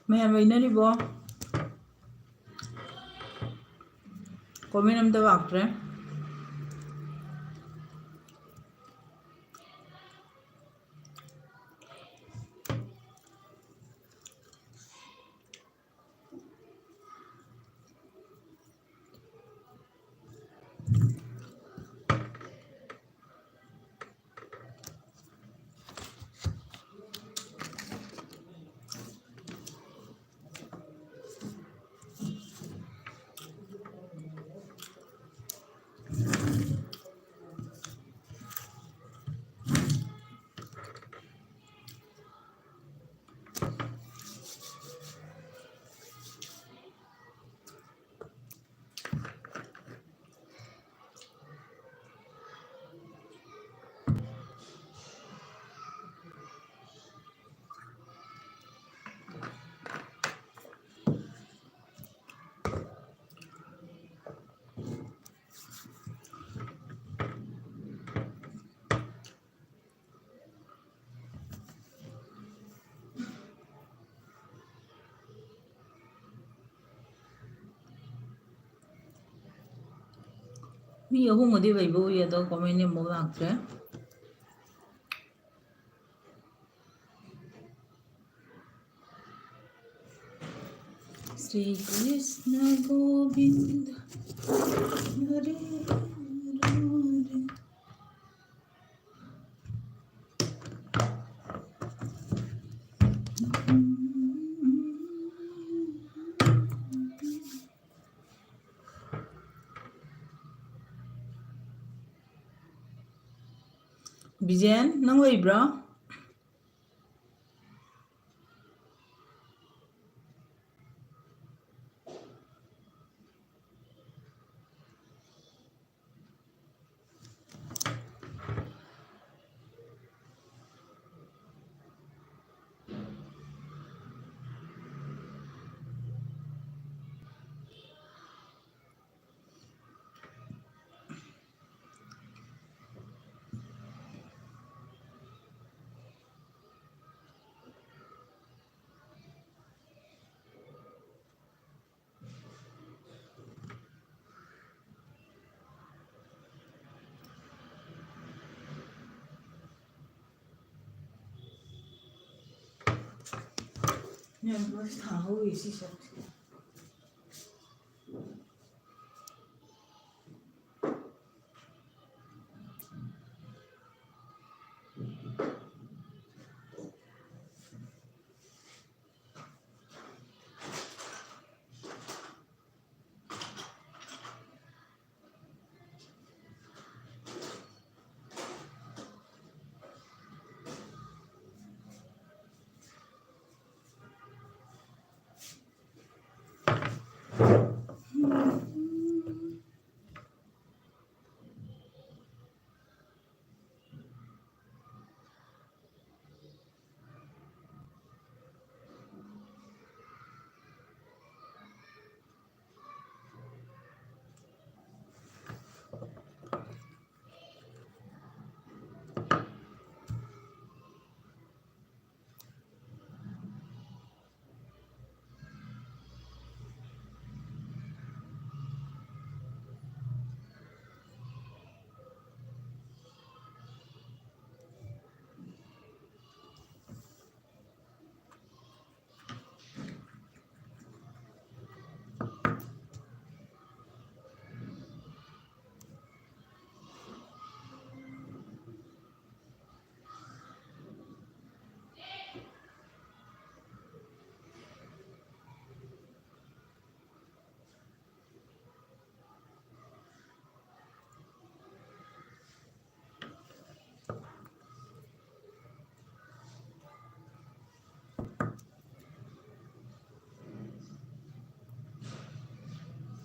ꯃꯌꯥꯝ ꯂꯩꯅꯔꯤꯕꯣ कॉमेंट अमता लाक्ट्रे मी अहूंगदी वैभव येदो कॉमेंट अमो लाक्ट्रे श्री कृष्ण गोविंद हरे हरे बिजेन नंग लेब्रा ഞാൻ താഹോ ഇസി ശക്തി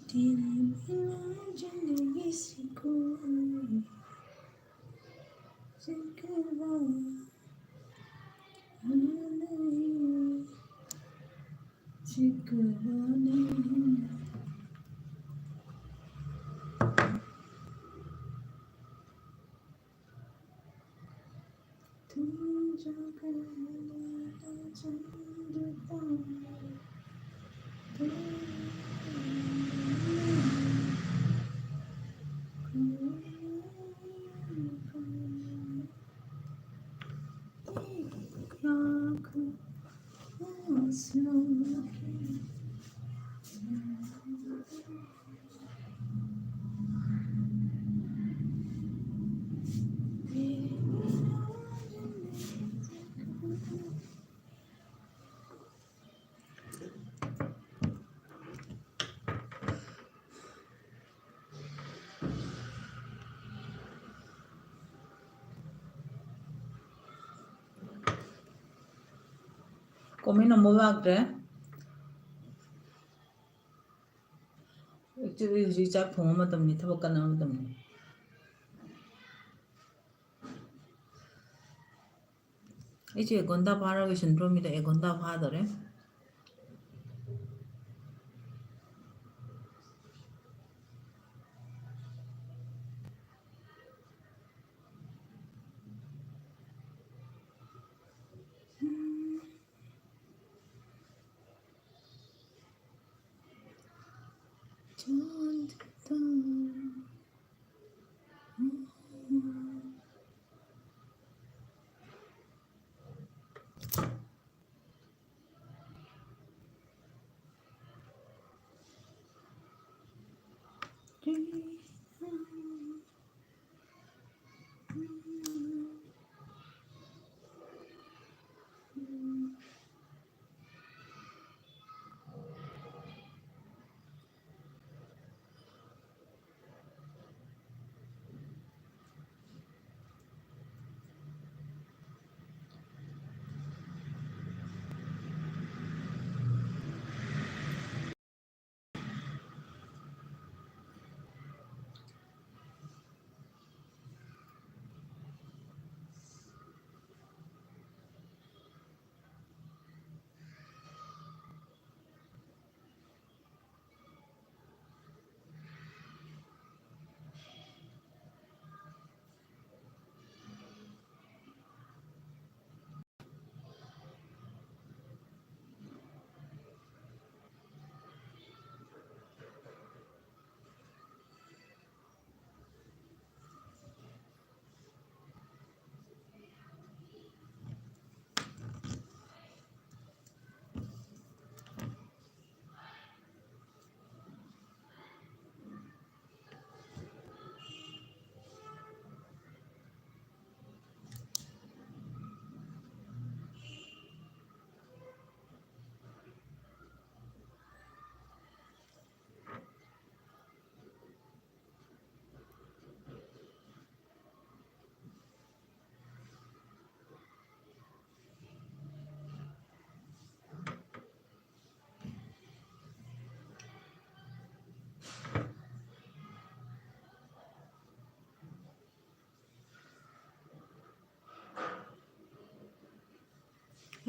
तेरे बिना जिंदगी से कोई शिकवा नहीं शिकवा नहीं तुम जो करना चाहता comment number laktre actually hujik chak thoma matamni thabak kana matamni ichi egonda pharaga syndrome ida egonda phadare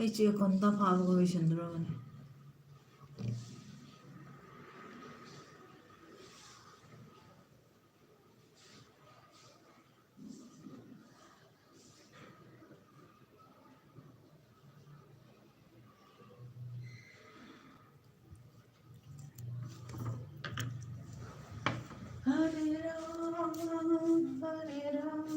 ichi egonda pharaga syndrome Hare Ram, Hare Ram,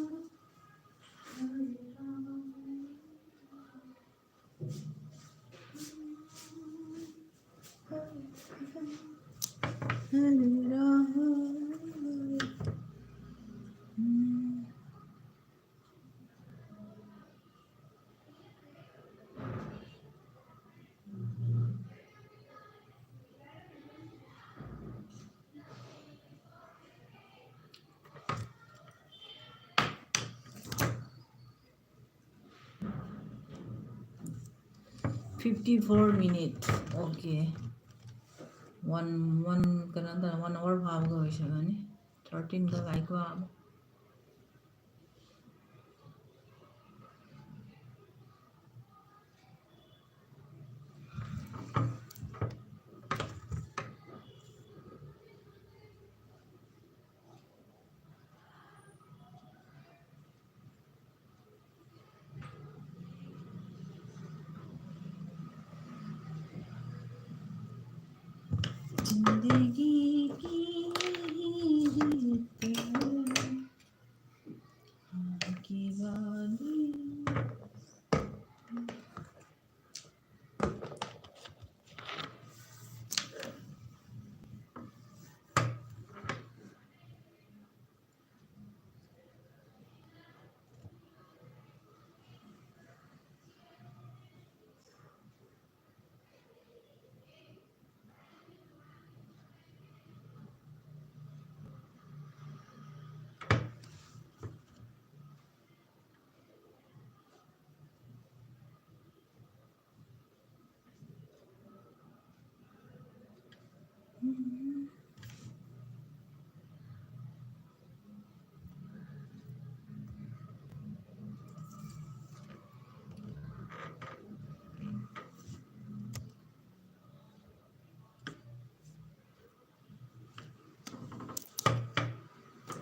Hare Ram. 54 minutes. Okay. One kananda 1 hour bhab ga hoishagani 13 ka like bhab 'जिंदगी की रीत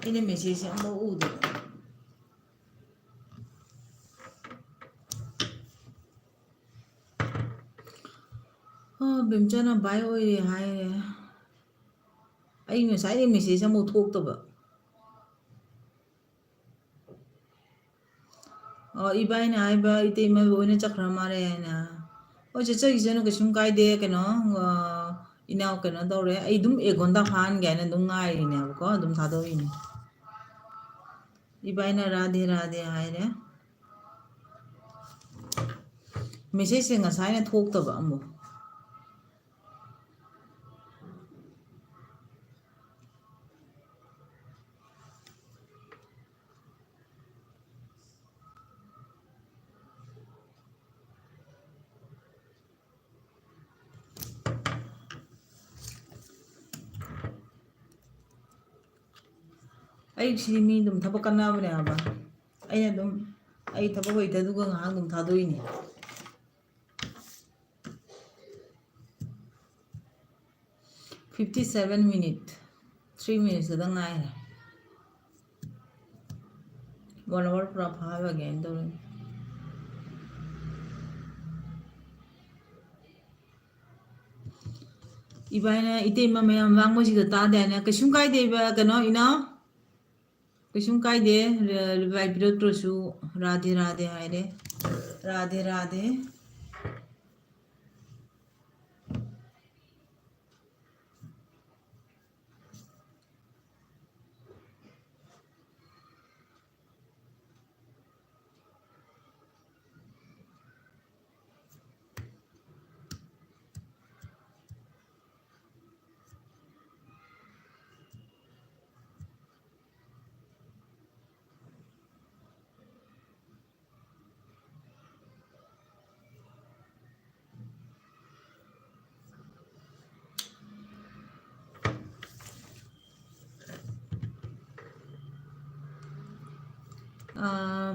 ꯑꯩꯅ ꯃꯦꯁꯦꯖꯁꯦ ꯑꯃꯐꯥꯎ ꯎꯗꯕ ꯕꯦꯝꯆꯥꯅ ꯚꯥꯏ ꯑꯣꯏꯔꯦ ꯍꯥꯏꯔꯦ ꯑꯩ ꯉꯁꯥꯏꯗꯩ ꯃꯦꯁꯦꯖ ꯑꯃꯐꯥꯎ ꯊꯣꯛꯇꯕ ꯏꯕꯥꯏꯅ ꯍꯥꯏꯕ ꯏꯇꯩꯃ ꯑꯣꯏꯅ ꯆꯠꯈ꯭ꯔ ꯃꯥꯜꯂꯦ ꯍꯥꯏꯅ ꯍꯣꯏ ꯆꯠꯆꯈꯤꯁꯅꯨ ꯀꯩꯁꯨꯝ ꯀꯥꯏꯗꯦ ꯀꯩꯅꯣ ꯏꯅꯥꯎ ꯀꯩꯅꯣ ꯇꯧꯔꯦ ꯑꯩ ꯑꯗꯨꯝ ꯑꯦꯒꯣꯟꯗ ꯍꯥꯟꯒꯦ ꯍꯥꯏꯅ ꯑꯗꯨꯝ ꯉꯥꯏꯔꯤꯅꯦꯕꯀꯣ ꯑꯗꯨꯝ ꯊꯥꯗꯣꯛꯏꯅꯦ ꯏꯕꯥꯏꯅ ꯔꯥꯙꯦ ꯔꯥꯙꯦ ꯍꯥꯏꯔꯦ ꯃꯦꯁꯦꯖꯁꯦ ꯉꯁꯥꯏꯅ ꯊꯣꯛꯇꯕ ꯑꯃꯨꯛ ꯑꯩ ꯁꯤꯗꯤ ꯃꯤ ꯑꯗꯨꯝ ꯊꯕꯛ ꯀꯟꯅꯕꯅꯦꯕ ꯑꯩꯅ ꯑꯗꯨꯝ ꯑꯩ ꯊꯕꯛ ꯍꯩꯇꯗꯨꯒ ꯉꯥꯏꯍꯥꯛ ꯑꯗꯨꯝ ꯊꯥꯗꯣꯛꯏꯅꯦ 57 minute 3 minutes ꯈꯛꯇꯪ ꯉꯥꯏꯔꯦ 1 hour ꯄꯨꯔꯥ ꯐꯥꯕꯒꯦ ꯍꯥꯏꯅ ꯇꯧꯔꯤꯅꯦ 이바이나 이때만 매양 왕모시가 따대냐 그숨 가이데 이바 그노 이나 그숨 가이데 리바이 비롯로수 라데 라데 하이레 라데 라데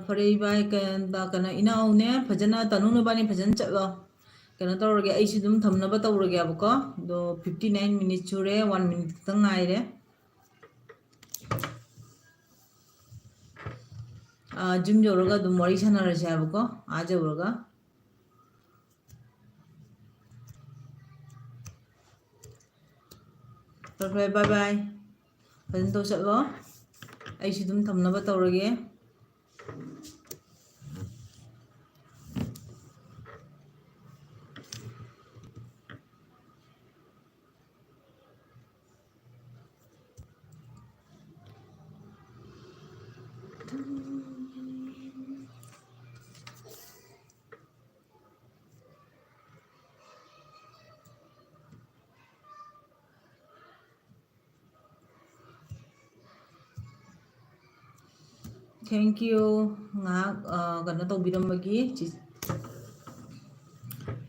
ꯐꯔꯦ ꯏꯕꯥꯏ ꯀꯩꯅꯣ ꯏꯅꯥꯎꯅꯦ ꯐꯖꯅ ꯇꯥꯅꯨꯅꯕꯅꯤ ꯐꯖꯅ ꯆꯠꯂꯣ ꯀꯩꯅꯣ ꯇꯧꯔꯒꯦ ꯑꯩꯁꯨ ꯑꯗꯨꯝ ꯊꯝꯅꯕ ꯇꯧꯔꯒꯦꯕꯀꯣ ꯑꯗꯣ 59 minutes ꯁꯨꯔꯦ 1 minute ꯈꯛꯇꯪ ꯉꯥꯏꯔꯦ ꯖꯤꯝ ꯌꯧꯔꯒ ꯑꯗꯨꯝ ꯋꯥꯔꯤ ꯁꯥꯟꯅꯔꯁꯦ ꯍꯥꯏꯕꯀꯣ ꯌꯧꯔꯒ ꯐꯔꯦ ꯕꯥꯏ ꯕꯥꯏ ꯐꯖꯅ ꯇꯧ ꯆꯠꯂꯣ ꯑꯩꯁꯨ ꯑꯗꯨꯝ ꯊꯝꯅꯕ ꯇꯧꯔꯒꯦ ꯊꯦꯡꯛ ꯌꯨ ꯉꯥꯏꯍꯥꯛ ꯀꯩꯅꯣ ꯇꯧꯕꯤꯔꯝꯕꯒꯤ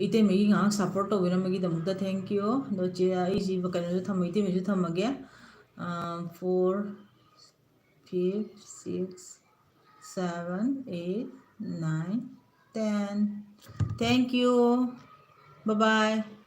이때매기 ꯉꯥꯏꯍꯥꯛ ꯁꯞꯄꯣꯔꯠ ꯇꯧꯕꯤꯔꯝꯕꯒꯤꯗꯃꯛꯇ ꯊꯦꯡꯛ ꯌꯨ ꯑꯗꯣ ꯆꯦ ꯑꯩꯁꯤ ꯀꯩꯅꯣꯁꯨ ꯊꯝꯃ 이때매ꯁꯨ ꯊꯝꯃꯒꯦ 4 5 6 7 8 9 10 thank you bye bye